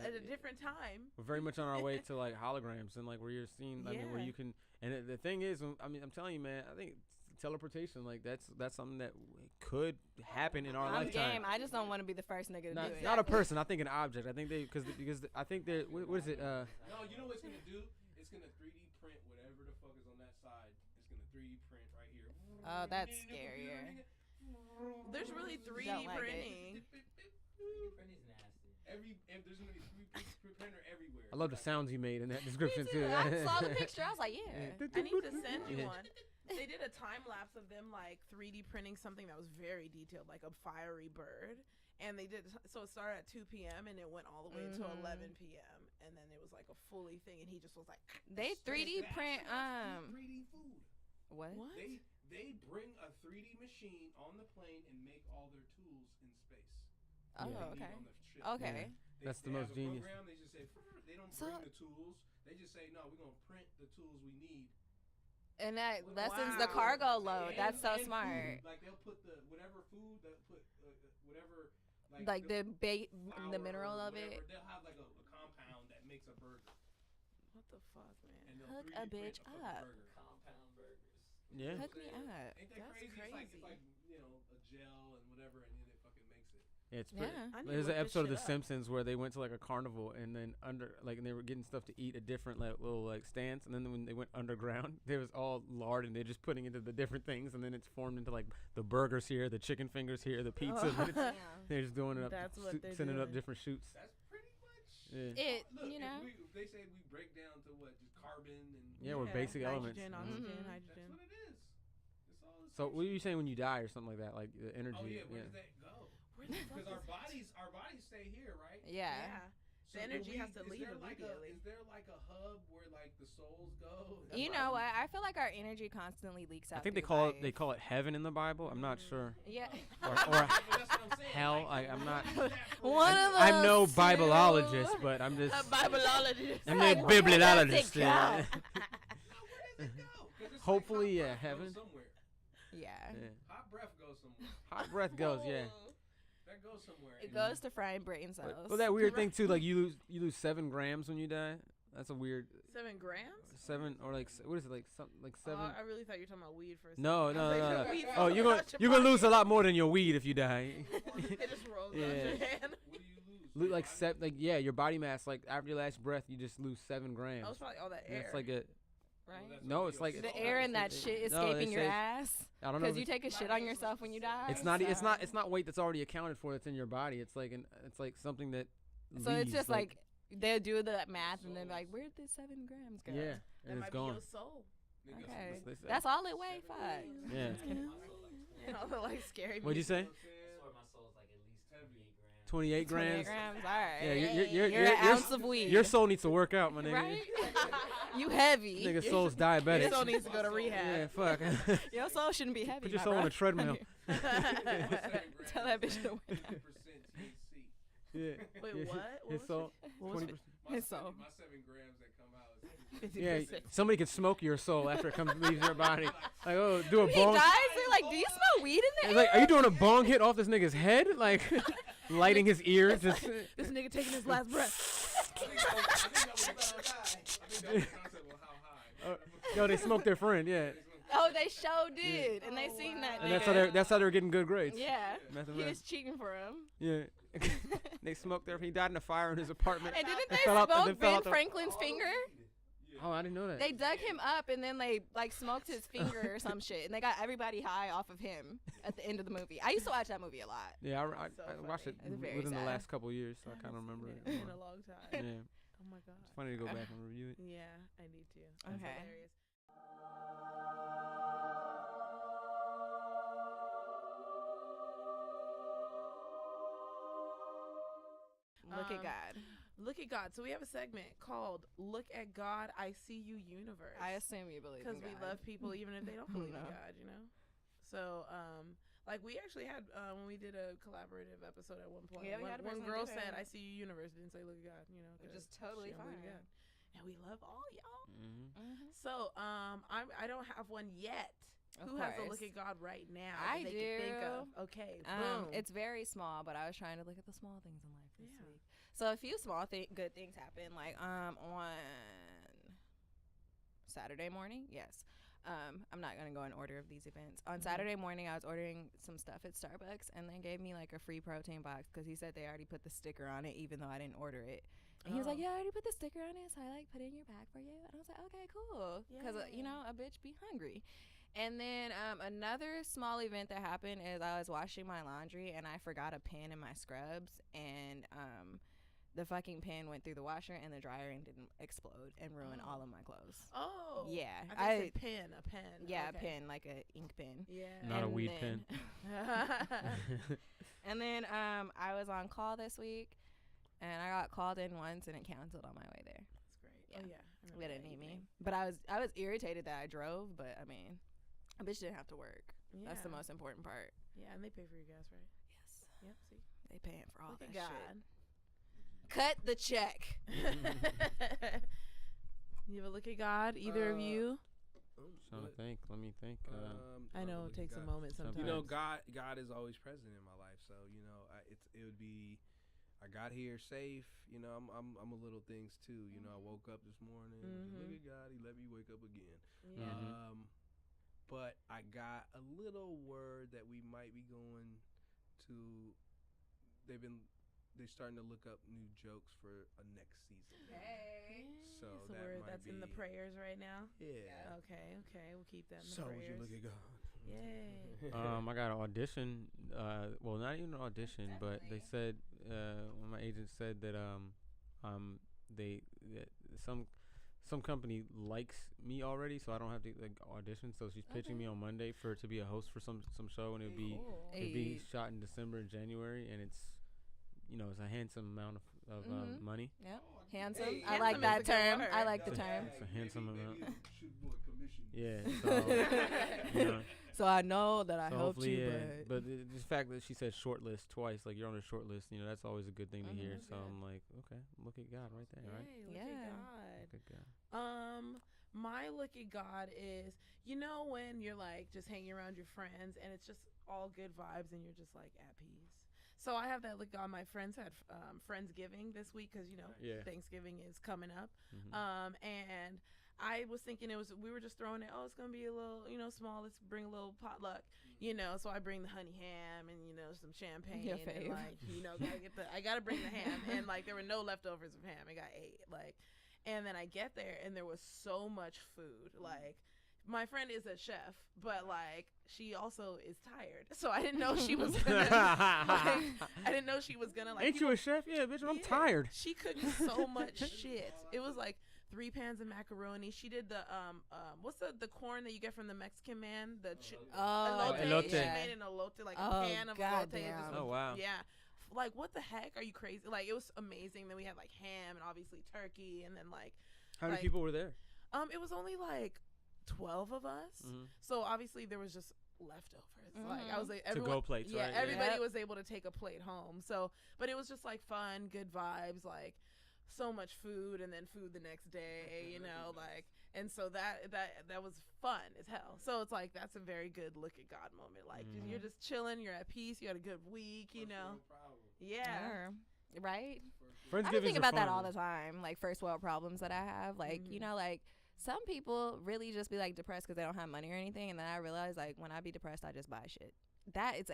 at a different time. We're very much on our way to like holograms and like where you're seeing. I mean, where you can. And the thing is, I mean, I'm telling you, man. I think teleportation, like that's something that could happen in our lifetime. I just don't want to be the first nigga to do it. Not a person. I think an object. I think because I think they're what is it? No, you know what it's gonna do? It's gonna 3D print whatever the fuck is on that side. It's gonna 3D print right here. Oh, that's scarier. There's really 3D printing. 3D printing is nasty. There's gonna be 3D printer everywhere. I love the sounds you made in that description too. I saw the picture. I was like, yeah. I need to send you one. They did a time lapse of them like 3D printing something that was very detailed, like a fiery bird. And they did, so it started at 2 p.m. and it went all the way to 11 p.m. And then it was like a fully thing, and he just was like, they 3D print 3D food. What? They bring a 3D machine on the plane and make all their tools in space. Oh, okay. Okay. Yeah. That's the most genius. Program, they just say they don't bring the tools. They just say no. We're gonna print the tools we need. And that lessens the cargo load. That's so smart. Food. Like they'll put the whatever food, they'll put whatever like the mineral of it. They'll have like a compound that makes a burger. What the fuck, man? Hook a bitch up. Compound burgers. Yeah. Hook me up. Ain't that crazy? It's like you know, a gel and whatever, and then it fucking makes it. Yeah, it's pretty. There's an episode of The Simpsons where they went to like a carnival and then and they were getting stuff to eat at different little like stands, and then when they went underground, there was all lard and they're just putting into the different things, and then it's formed into like the burgers here, the chicken fingers here, the pizza. They're just doing it up, sending up different shoots. That's pretty much it. Look, you know, they say we break down to what, just carbon and we're basic elements. Oxygen, hydrogen. That's what it is. It's all the So same what are you shit. saying when you die or something like that, like the energy? Oh yeah, where does that go? Because our bodies stay here, right? Yeah. The energy has to leave immediately. Is there like a hub where like the souls go? You know what? I feel like our energy constantly leaks out. I think they call it heaven in the Bible. I'm not sure. Yeah. Or That's what I'm saying. hell. I'm not. One of those. I'm no Bibleologist, but I'm just. A Bibleologist. I'm a bibliologist. go? Yeah. Where does it go? Hopefully, heaven. Somewhere. Yeah. Hot breath goes somewhere. Hot breath goes, yeah. That goes somewhere. It goes to frying brain cells. Well, that weird thing too, like you lose 7 grams when you die. That's a weird. 7 grams? 7 or like what is it like something like 7? I really thought you were talking about weed for a second. No. Weed Oh, you're gonna lose a lot more than your weed if you die. It just rolls out Yeah. your hand. What do you lose? Like your body mass. Like after your last breath, you just lose 7 grams. Oh, it's probably all that And air. it's like a. Right? No, it's like The air in that shit escaping your ass. I don't know. Because you take a shit on yourself when you die. It's not. It's not weight that's already accounted for. That's in your body. It's like something that. So it's leaves, just like they'll do the math and then like, where'd this 7 grams go? Yeah, that and might it's gone. be your soul. Okay. That's all it weighs. Fuck. Yeah. And all the like scary. What'd you say? I swear my soul's like at least 28 28 grams. 28 grams. All right. Yeah, you're an ounce of weed. Your soul needs to work out, my nigga. Right? You heavy. Nigga, soul's diabetic. Your soul needs to go to rehab. Yeah, fuck. Your soul shouldn't be heavy. Put your my soul on bro. a treadmill. Tell that bitch to wake up. 50% THC. Yeah. Wait, Yeah, what? His soul. What was 20%. His soul. My 7 grams that come out is 50%. Yeah, somebody can smoke your soul after it leaves your body. Like, oh, do a He bong. dies. They're like, do you smell weed in It's there? like, are you doing a bong hit off this nigga's head? Like, lighting his ears. Just, This nigga taking his last breath. I think that was the concept of how high. yo, they smoked their friend. Yeah, Oh, they sure did, and they seen that. and nigga. that's how they were getting good grades. Yeah. Meth and He meth. was cheating for him. Yeah. They smoked their. He died in a fire in his apartment. And didn't They they fell out the- they smoke fell Ben out the- Franklin's finger? Oh, I didn't know that. They dug him up and then they like smoked his finger or some shit, and they got everybody high off of him at the end of the movie. I used to watch that movie a lot. Yeah, I So watched it funny. It's very within the sad. last couple of years, so I kind of remember it. In a long time. Yeah, Oh my god. it's funny to go back and review it. Yeah, I need to. That's Okay. hilarious. Look at God. Look at God. So we have a segment called "Look at God, I See You Universe." I assume you believe in because God. we love people even if they don't believe in No. God, you know. So Like we actually had when we did a collaborative episode at one point. Yeah, we had a one person girl do said, that. "I see you, universe." Didn't say, "Look at God," you know, Which is totally she don't believe in fine. God. And we love all y'all. Mm-hmm. So I don't have one yet. Of Who has a course. look at God right now? I that they do. Can think of? Okay, boom. It's very small, but I was trying to look at the small things in life this Yeah. week. So a few small good things happened. Like on Saturday morning, yes. I'm not gonna go in order of these events. On Saturday morning, I was ordering some stuff at Starbucks, and they gave me like a free protein box because he said they already put the sticker on it, even though I didn't order it. And he was like, "Yeah, I already put the sticker on it, so I like put it in your bag for you." And I was like, "Okay, cool," because you know, a bitch be hungry. And then another small event that happened is I was washing my laundry and I forgot a pen in my scrubs, and the fucking pen went through the washer and the dryer and didn't explode and ruin all of my clothes. Oh. Yeah. I think a pen. Yeah, okay. a pen, like a ink pen. Yeah. Not a And weed then- pen. And then I was on call this week, and I got called in once and it canceled on my way there. That's great. Yeah. Oh yeah. I remember They that didn't need me. evening. But I was irritated that I drove, but I mean, a bitch didn't have to work. Yeah. That's the most important part. Yeah, and they pay for your gas, right? Yes. Yep. See. They paying for all Look that at shit. God. Cut the check. You ever look at God? Either of you? Trying to think. Let me think. I know it takes a God. moment sometimes. Sometimes. You know, God is always present in my life. So you know, it would be. I got here safe. You know, I'm a little things too. You know, I woke up this morning. Look at God. He let me wake up again. Yeah. But I got a little word that we might be going to. They're starting to look up new jokes for a next season. Hey. So that might that's in the be- prayers right now. Yeah. Okay. We'll keep that in the So would prayers. you look at God? Yay. I got an audition. Well, not even an audition, but they said when my agent said that that some company likes me already, so I don't have to like audition. So she's pitching me on Monday to be a host for some show, and it'd be shot in December and January, and it's it's a handsome amount of money. Yep. Handsome. Hey, I like handsome that is a good term. word. I like the term. It's a handsome amount. Commission. Yeah. So, you know, So I know that I so helped hopefully, you, yeah. But the fact that she said shortlist twice, like you're on a short list, that's always a good thing to hear. So I'm like, okay, look at God right there, right? Yay, look Yeah. at God. Look at God. My look at God is, when you're like just hanging around your friends and it's just all good vibes and you're just like at peace. So I have that look on. My friends had Friendsgiving this week because Yeah. Thanksgiving is coming up. Mhm. And I was thinking we were just throwing it. Oh, it's gonna be a little small. Let's bring a little potluck. So I bring the honey ham and some champagne. Your And fave. like I gotta bring the ham and like there were no leftovers of ham. I got 8 and then I get there and there was so much food. Like my friend is a chef, but like she also is tired. So I didn't know she was gonna I didn't know she was gonna like Ain't you a chef? Yeah, bitch. I'm tired. She cooked so much shit. It was like 3 pans of macaroni. She did the what's the corn that you get from the Mexican man? The elote. Elote. She made an elote, like a pan of elote. goddamn. Oh, wow. Yeah. Like what the heck? Are you crazy? Like it was amazing. Then we had like ham and obviously turkey and then like How many like- people were there? it was only like 12 of us. So obviously there was just leftovers. Like I was like To-go plates, yeah, right? everybody Yep. was able to take a plate home. So but it was just like fun, good vibes, like so much food and then food the next day, and so that was fun as hell. So it's like that's a very good look at God moment. Like you're just chilling, you're at peace, you had a good week, Yeah. Right? Friendsgivings I think are about that fun. all the time, like first world problems that I have. Like, like some people really just be like depressed because they don't have money or anything. And then I realize like when I be depressed, I just buy shit. That's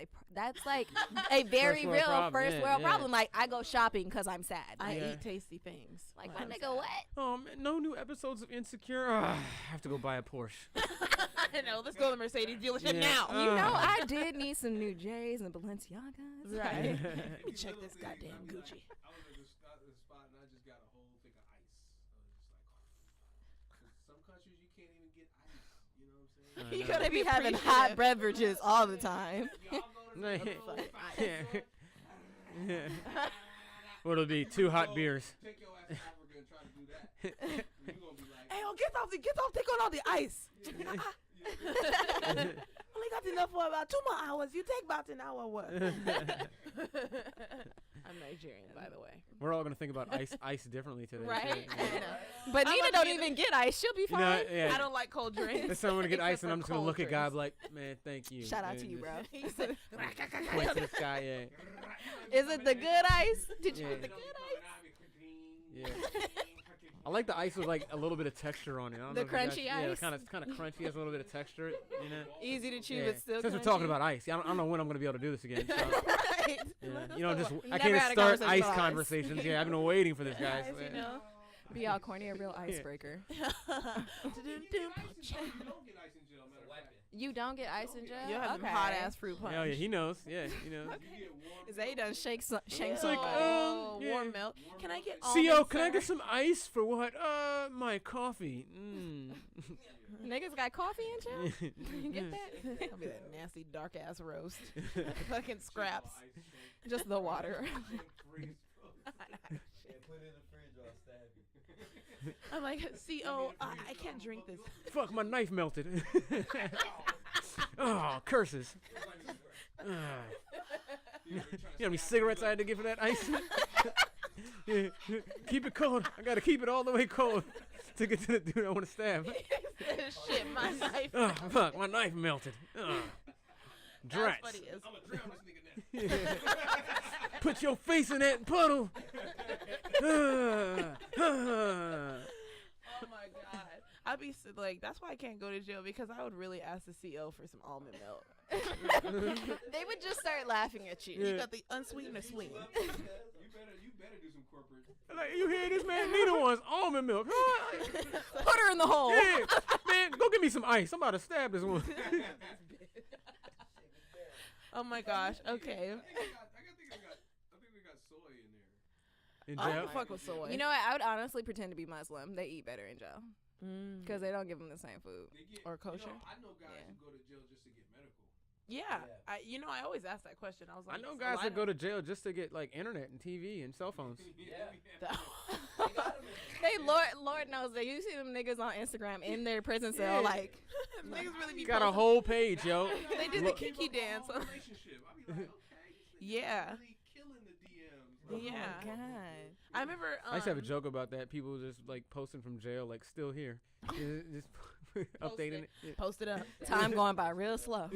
like a very First world real problem, first yeah, world yeah. problem. Like I go shopping because I'm sad. I Yeah. eat tasty things. Like when my I'm nigga, what? Oh man, no new episodes of Insecure. I have to go buy a Porsche. I know. Let's go to the Mercedes dealership Yeah. now. You know, I did need some new J's and Balenciagas. Right. Let me check this goddamn Gucci. I was at the spot and I just got a whole thing of ice. So it's like, some countries you can't even get ice. You know what I'm saying? You I gotta They be having appreciative. hot beverages all the time. Y'all go to Yeah. the Yeah. What'll be 2 hot beers. Take your ass to Africa and try to do that. You're gonna be like, Hey, get off, take on all the ice. only got enough for about 2 more hours. You take about an hour what? I'm Nigerian, by the way. We're all gonna think about ice differently today. Right? Too, you know? But I'm Nina like, don't even get ice. She'll be You fine. know, yeah. I don't like cold drinks. If someone get ice, Except and I'm for just gonna cold look at drinks. God like, man, thank you. Shout out And to you, just bro. He said, Point to the sky, yeah. Is it the good ice? Did you Yeah. get the good ice? Yeah. I like the ice with like a little bit of texture on it. I don't The know if you guys- crunchy Yeah, ice? kind of crunchy, has a little bit of texture. You know. Easy to chew, Yeah. but still Since we're crunchy. talking about ice, I don't know when I'm gonna be able to do this again. So, Right. yeah. You know, just I Never can't had a start conversation ice about ice. conversations. Yeah, I've been waiting for this, guys. Guys, you know. Be all corny, a real icebreaker. You don't get ice in jail? You have okay. them hot ass fruit punch. Yeah, yeah, he knows. Yeah, he knows. Zay done shake some. It's like, yeah. warm milk. Can I get CO, almond can I get syrup? some ice for what? My coffee. Niggas got coffee in jail? You get that? That'll be that nasty dark ass roast. Fucking scraps. Just the water. I'm like, CO, I can't drink this. Fuck, my knife melted. Oh, curses. You know how many cigarettes I had to give for that ice? Yeah, keep it cold. I gotta keep it all the way cold to get to the dude I want to stab. Shit, my knife. Oh, fuck, my knife melted. Drats. That's what he is. Put your face in that puddle. Oh my god. I'd be like, that's why I can't go to jail, because I would really ask the CO for some almond milk. They would just start laughing at you. You got the unsweetened or sweetened? You better do some corporate. Like, you hear this, man? Nina wants almond milk. Put her in the hole. Yeah, man, go get me some ice. I'm about to stab this one. Oh my gosh. Okay. I think we got soy in there. In I jail? can fuck with soy. You know what? I would honestly pretend to be Muslim. They eat better in jail. Because they don't give them the same food. Or kosher? I know guys Yeah. who go to jail just to get medical. Yeah. I always ask that question. I was like, I know guys that go to jail just to get like internet and TV and cell phones. They Lord knows that you see them niggas on Instagram in their prison cell, Yeah. like niggas really be Got a posting- whole page, yo. They did the Look. Kiki dance. Relationship. I be like, okay, Yeah. really killing the DMs. Like, Yeah. God. I remember. I used to have a joke about that. People just like posting from jail, like still here, just updating it. Post it up. Time going by real slow.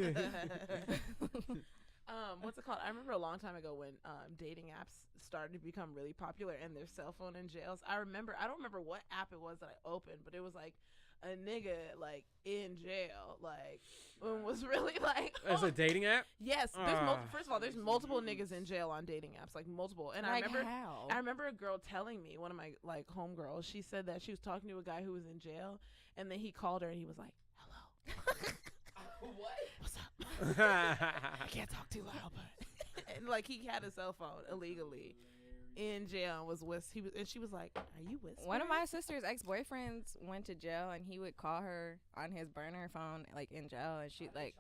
What's it called? I remember a long time ago when dating apps started to become really popular and their cell phone in jails. I don't remember what app it was that I opened, but it was like a nigga like in jail, like was really like As a dating app? yes. There's first of all, there's multiple niggas in jail on dating apps, like multiple. And Like I remember a girl telling me, one of my like homegirls, she said that she was talking to a guy who was in jail, and then he called her and he was like, "Hello." What's up? I can't talk too loud, but and like he had a cell phone illegally in jail and and she was like, "Are you whispering?" One of my sister's ex-boyfriends went to jail, and he would call her on his burner phone, like in jail, and she like,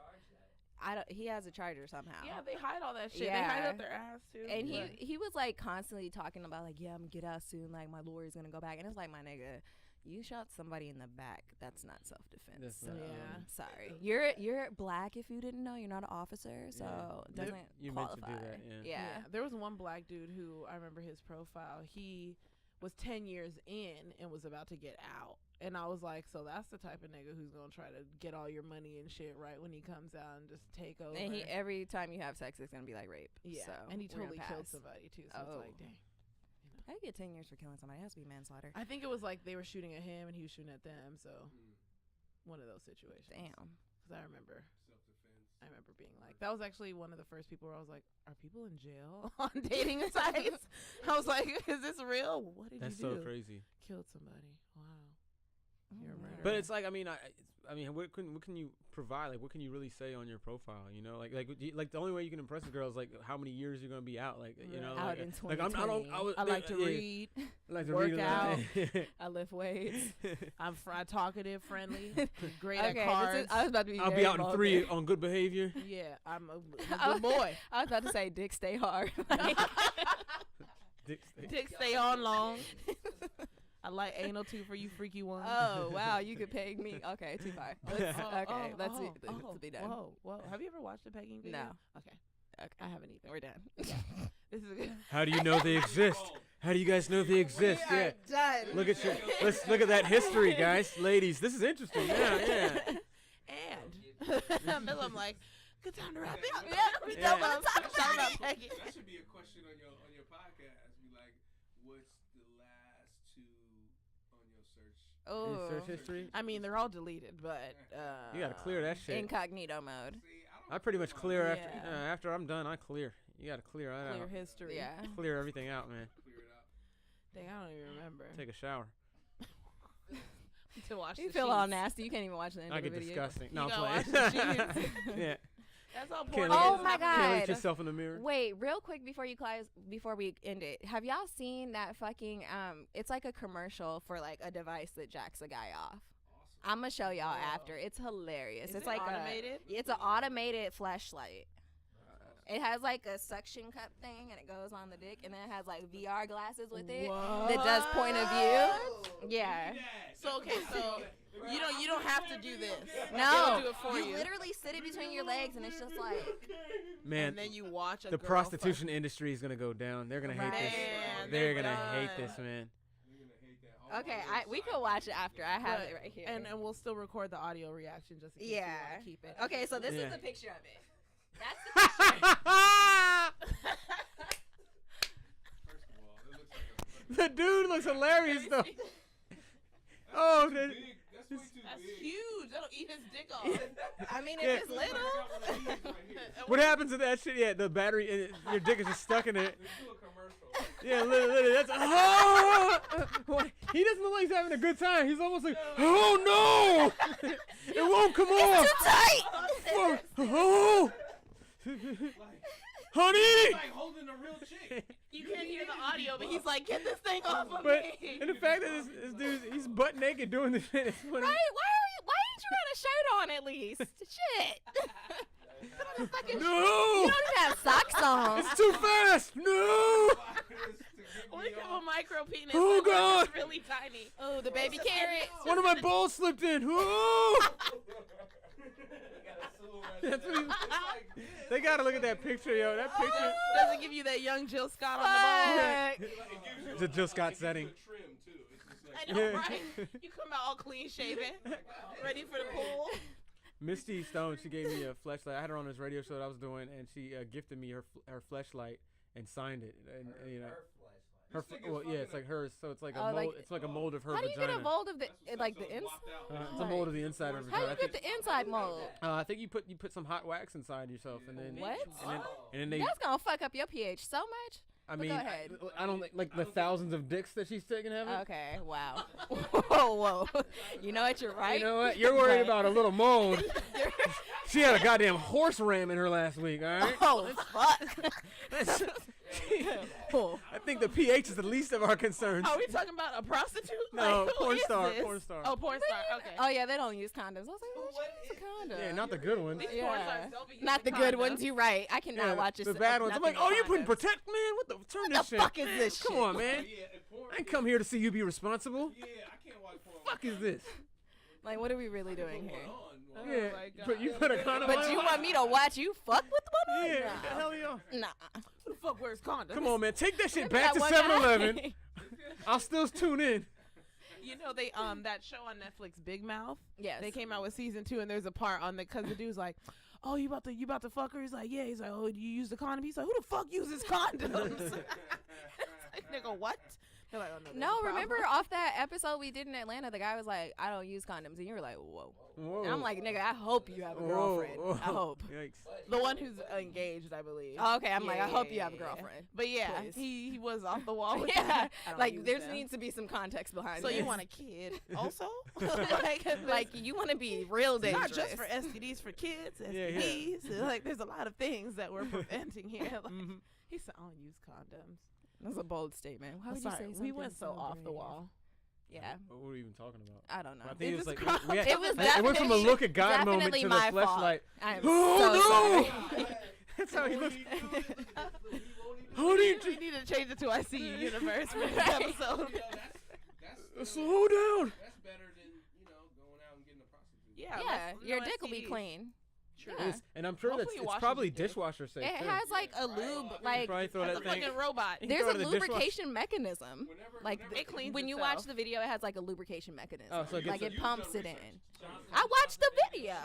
he has a charger somehow. Yeah, they hide all that shit. Yeah. They hide up their ass too. And but- he was like constantly talking about like, yeah, I'm gonna get out soon, like my lawyer's gonna go back, and it's like, my nigga, you shot somebody in the back. That's not self-defense. That's So, not- Yeah. sorry. You're black, if you didn't know. You're not an officer, so it You- doesn't you meant to do qualify. that, yeah. Yeah. There was one black dude who I remember his profile. He was 10 years in and was about to get out. And I was like, so that's the type of nigga who's going to try to get all your money and shit right when he comes out and just take over. And every time you have sex, it's gonna be like rape. yeah. So and he we're gonna totally killed pass. somebody too. So Oh. it's like, dang. I could get 10 years for killing somebody. It has to be manslaughter. I think it was like they were shooting at him and he was shooting at them. So one of those situations. Damn. Because I remember Self-defense. being like, that was actually one of the first people where I was like, are people in jail on dating sites? I was like, is this real? What did That's you do? so crazy. Killed somebody. Wow. You're a Oh, murderer. But it's like, I mean, what can you provide? Like, what can you really say on your profile? You know, like the only way you can impress a girl is like how many years you're gonna be out. Like, you know, Out like, in like I 2020. like to read. I like to work read a lot. I lift weights. I'm talkative, friendly, great Okay, at cards. I was about to be I'll very be out in 3 vulgar. on good behavior. Yeah, I'm a good boy. I was about to say dick stay hard. Dick stick. Dick stay on long. I like anal too for you freaky ones. Oh wow, you could peg me. Okay, too far. Let's be done. Whoa. Have you ever watched a pegging video? No. Okay. I haven't either. We're done. This is good. How do you know they exist? How do you guys know they exist? We are Yeah. done. Let's look at that history, guys. Ladies, this is interesting. Yeah. And I'm like, good time to wrap it up. We Yeah. don't want to talk about pegging. That should be a question on your podcast. Be like, what's the last two on your search? Oh, Search history. I mean, they're all deleted, but You gotta clear that shit. incognito mode. See, I pretty much clear Yeah. after I'm done. I clear. You gotta clear that clear out. history. Yeah. Clear everything out, man. clear it out. Dang, I don't even remember. Take a shower. To watch You the feel all sheets. nasty. You can't even watch the end I of the get video. disgusting. You No, I'm gotta playing. watch the sheets. Yeah. That's all Can't porn look is. Oh my Can't look at God. yourself in the mirror. Wait, real quick before we end it, have y'all seen that fucking it's like a commercial for like a device that jacks a guy off. I'm gonna show y'all after. It's hilarious. Is It's it like automated? It's an automated flashlight. It has like a suction cup thing and it goes on the dick, and then it has like VR glasses with it that does point of view. Yeah. So okay, so you don't have to do this. No, They'll do it for you. literally sit it between your legs, and it's just like Man, And then you watch a the girl prostitution industry is gonna go down. They're gonna hate this. Man, They're gonna done. hate this, man. okay. We could watch it after. I have it right here. And we'll still record the audio reaction just in case you yeah. want to keep it. Okay, so this Yeah. is a picture of it. That's the picture. First of all, it looks like a The dude looks hilarious though. Oh, that, big. That's way too That's big. huge. That'll eat his dick off. I mean, Yeah. if it's little. I got one of these right here. what happens to that shit? Yeah, the battery, your dick is just stuck in it. Let's do a commercial. Yeah, literally, that's. Oh! He doesn't look like he's having a good time. He's almost like, oh no! It won't come off. Too tight. Oh, oh. Honey! Like holding a real chick. You can't hear the audio, but he's like, get this thing off of But me. and the fact that this dude, he's butt naked doing this shit. It's funny. Right? Why didn't you run a shirt on at least? Shit. No! You don't even have socks on. It's too fast. No! What if you have a micro penis? Oh, that God. It's really tiny. Oh, the baby carrot. One of my balls slipped in. Oh! That's what they gotta look at that picture, yo. That picture. Doesn't give you that young Jill Scott on the ball. It's a Jill Scott setting. Trim too. It's just I like know, Yeah. right? You come out all clean shaven, ready for the pool. Misty Stone, she gave me a fleshlight. I had her on this radio show that I was doing, and she gifted me her fleshlight and signed it. And you know, her well, yeah, it's like hers. So it's like a Oh, mold. like- It's like a mold of her How do you vagina. get a mold of the like the so it's inside? blocked out. It's a mold of the inside of her How vagina. do you get the inside mold? I think you put some hot wax inside yourself, and then What? and then they. That's gonna fuck up your pH so much. I But mean, go ahead. I don't like the thousands of dicks that she's taken. Haven't. Okay. Wow. Whoa. You know what? You're right. You know what? You're worried Right. about a little mold. She had a goddamn horse ram in her last week. All right. Oh fuck. I think the pH is the least of our concerns. Are we talking about a prostitute? No, Like, who porn is star, this? porn star. Oh, porn star. Okay. Oh yeah, they don't use condoms. I was like, what's a condom? Yeah, not the good ones. These porn Yeah. stars don't be using Not the good condoms. ones. You're right. I cannot Yeah, watch this. the bad ones. I'm like, oh, you putting condoms. protect, man? What the? Turn What this the shit. fuck is this Come shit? on, man. Yeah, and porn. I ain't come here to see you be responsible. Yeah, I can't watch porn. Fuck is this? Like, what are we really doing here? Oh Yeah, my God. but you put a condom But on. you want me to watch you fuck with one? Yeah, what the hell y'all? Nah. Who the fuck wears condoms? Come on, man. Take that shit Remember back to that one 7-Eleven. guy? I'll still tune in. You know they that show on Netflix, Big Mouth. Yes. They came out with season 2, and there's a part on the because the dude's like, "Oh, you about to fuck her?" He's like, "Yeah." He's like, "Oh, do you use the condom?" He's like, "Who the fuck uses condoms?" It's like, nigga, what? They're like, "Oh no." there's a No, problem." remember off that episode we did in Atlanta, the guy was like, I don't use condoms. And you were like, whoa. Whoa. And I'm like, nigga, I hope you have a Whoa, girlfriend. whoa. I hope. Yikes. the one who's engaged, I believe. Oh, okay, I'm like, I Yeah, hope you have a yeah. girlfriend. But yeah, Please. he was off the wall with Yeah, that. I don't like use there them. needs to be some context behind So this. you want a kid also? like you want to be real It's dangerous. not just for STDs for kids, Yeah, yeah. STDs. Like there's a lot of things that we're preventing here. Like, Mhm. he said, "I don't use condoms." That's a bold statement. Why I'm would sorry, you say we something went so off the brave? wall. Yeah, What were we even talking about? I don't know. I think it was just like crossed. we had, It was it went from a look at God moment definitely to the my fault. fleshlight. I'm Oh so no! sorry. That's how he looks. We need to change it to I See You Universe for this episode. That's Slow down. That's better than going out and getting a prostitute. Yeah, your dick will be clean. True. Yeah. And I'm sure Hopefully it's washes probably your dick. dishwasher safe. It too. has like a lube, like Probably throw Like that a thing. fucking robot. You can there's throw a it in the dishwasher. lubrication mechanism. Like It cleans when you itself. watch the video, it has like a lubrication mechanism. Oh, so it like gets it pumps it in. I watched the video.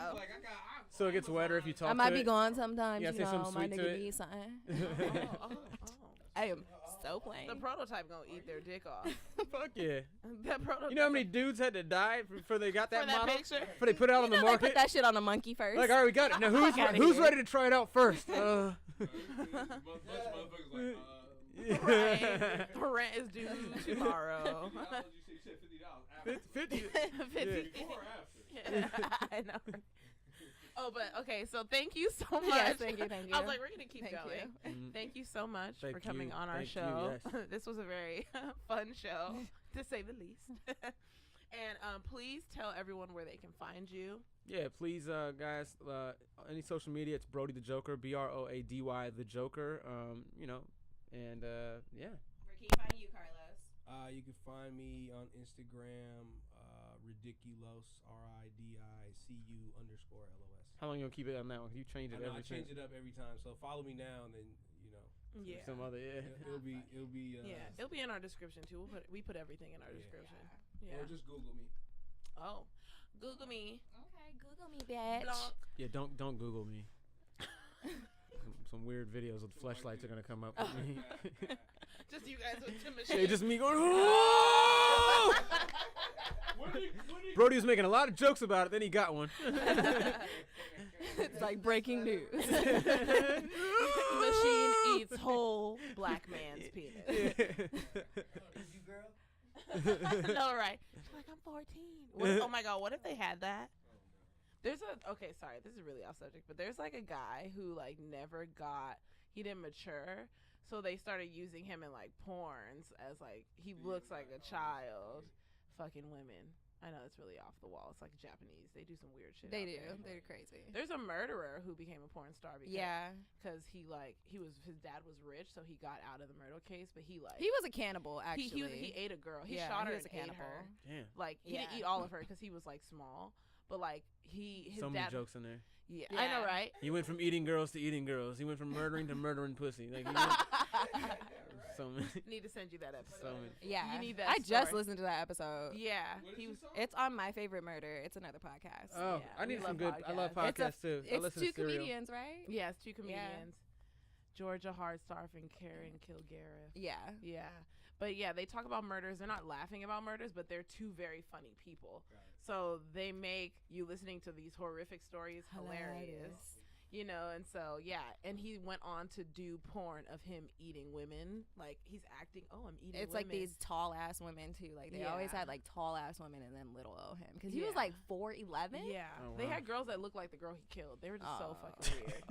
So it gets wetter if you talk I might to be it. going sometimes. Yeah, You say something know, my sweet to nigga it. needs something. Oh. I am so plain. The prototype gonna eat their dick off. Fuck yeah. That prototype. You know how many dudes had to die before they got that for that model? picture? Before they put it out on the They market? put that shit on a monkey first. Like, all right, we got it. Now outta who's here. ready to try it out first? Rent is due tomorrow. 50. 50. Yeah, I know. Oh, but okay. So thank you so much. Yes, thank you. I was like, we're gonna keep Thank going. Mhm. Thank you so much Thank for coming you. on our Thank you, show. yes. This was a very fun show, to say the least. And please tell everyone where they can find you. Yeah, please, guys. Any social media, it's Brody the Joker, Brody the Joker. And yeah. Where can you find you, Carlos? You can find me on Instagram, ridiculous, RIDICU_LOS. How long you gonna keep it on that one? You change it I every change it up every time. So follow me now, and then Yeah. some other it'll be. Yeah, it'll be in our description too. We put everything in our description. Yeah. Or just Google me. Oh, Google me. Okay, Google me, bitch. Blanc. Yeah, don't Google me. some weird videos with fleshlights are gonna come up with me. Just you guys with the machine. Yeah, just me going. Oh! Brody was making a lot of jokes about it. Then he got one. It's like breaking news. Machine eats whole black man's penis. No, right? She's like, I'm 14. Oh my god, what if they had that? Okay, sorry, this is really off subject, but there's like a guy who like he didn't mature, so they started using him in like porns as like he looks like a child, fucking women. I know it's really off the wall. It's like Japanese. They do some weird shit. They out do. there. They're crazy. There's a murderer who became a porn star because his dad was rich, so he got out of the murder case. But he was a cannibal, actually. he ate a girl. He Yeah, shot her he was and a ate her. Damn. Like he didn't eat all of her because he was like small. But like his So many dad. jokes in there. Yeah, I know, right? He went from eating girls to eating girls. He went from murdering to murdering pussy. Like he went, so many. Need to send you that episode. So many. Yeah. You need that I just story. listened to that episode. Yeah, he was. It's on My Favorite Murder. It's another podcast. Oh, Yeah, I we need some love good. I love podcasts. podcasts too. I It's listen two to Serial. comedians, right? Yeah, it's two comedians. Georgia Hardstarf and Karen Kilgariff. Yeah. Yeah. But yeah, they talk about murders. They're not laughing about murders, but they're two very funny people. So they make you listening to these horrific stories hilarious. You know, and so, yeah. And he went on to do porn of him eating women. Like, he's acting, I'm eating It's women. like these tall ass women too. Like they always had like tall ass women and then little o him because he was Yeah. like 4'11". Yeah. Oh, They wow. had girls that looked like the girl he killed. They were just so fucking weird.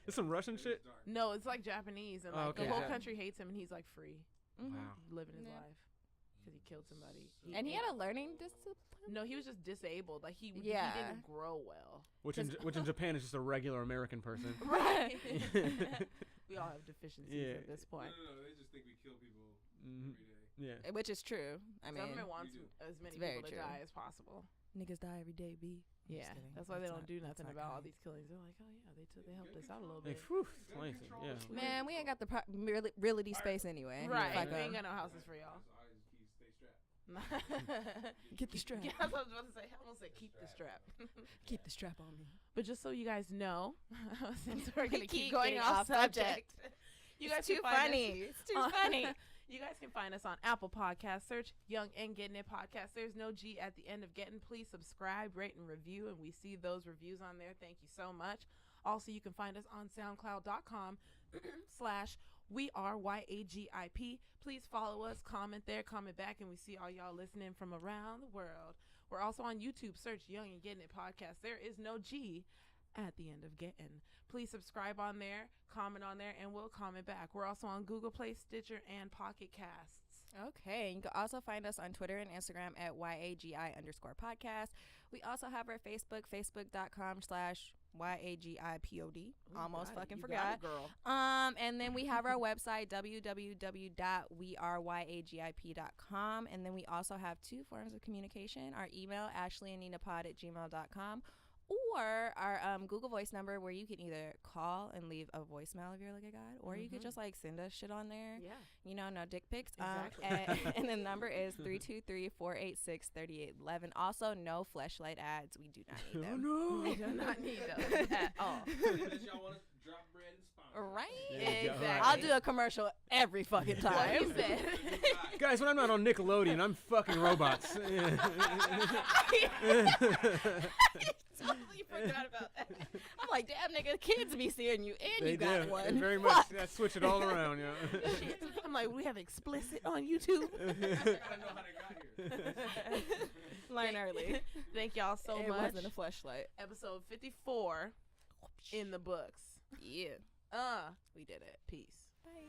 There's some Russian shit. No, it's like Japanese. And Oh, like okay. the whole Yeah. country hates him and he's like free. Mhm. Wow. Living his Yeah. life. Because he killed somebody. And he had a learning discipline. No, he was just disabled. Like he Yeah. didn't grow well. Which in Japan is just a regular American person. Right. We all have deficiencies Yeah. at this point. No, they just think we kill people Mhm. every day. Yeah. Which is true. I mean, Government wants We do. as many It's very people to true. die as possible. niggas die every day, B. I'm Yeah, just kidding. that's why they don't not- do that's nothing not about all kind. these killings. They're like, oh yeah, they helped us out a little Like, bit. whew, it's nice. Yeah. Man, we ain't got the reality space anyway. Right, Fuck we ain't 'em. got no houses for y'all. So I just keep stay strapped. Get the strap. Yeah, that's what I was about to say. I almost said keep the strap. Keep the strap on me. But just so you guys know, since we're gonna keep keep going getting off off subject, you guys It's too can find us funny. It's too on- funny. You guys can find us on Apple Podcasts. Search Young and Gettin It Podcast. There's no G at the end of Gettin. Please subscribe, rate, and review. And we see those reviews on there. Thank you so much. Also, you can find us on SoundCloud.com/WeAreYAGIP. Please follow us, comment there, comment back, and we see all y'all listening from around the world. We're also on YouTube. Search Young and Gettin It Podcast. There is no G at the end of Gettin. Please subscribe on there, comment on there, and we'll comment back. We're also on GooglePlay, Stitcher, and Pocket Casts. Okay. You can also find us on Twitter and Instagram at YAGI_podcast. We also have our Facebook, facebook.com/ YAGIPOD. Ooh, Almost got it. fucking You forgot. got it, girl. And then we have our website, www.weareYAGIP.com. And then we also have 2 forms of communication. Our email, Ashleyandninapod@gmail.com. Or our Google Voice number, where you can either call and leave a voicemail if you're like a guy, or you could just like send us shit on there. Yeah. You know, no dick pics. Exactly. And the number is 323-486-3811. Also, no fleshlight ads. We do not need them. no. We do not need those at all. Unless y'all want to drop bread and sponsor. Right? There you go. Exactly. I'll do a commercial every fucking What time. he said. Guys, when I'm not on Nickelodeon, I'm fucking robots. Totally forgot about that. I'm like, damn, nigga, the kids be seeing you, and They you got do. one. Very Fuck. much. That switch it all around, yo. Shit. I'm like, we have explicit on YouTube. I gotta know how they got here. Learn early. Thank y'all so It much. wasn't a fleshlight. Episode 54 in the books. Yeah. We did it. Peace. Bye.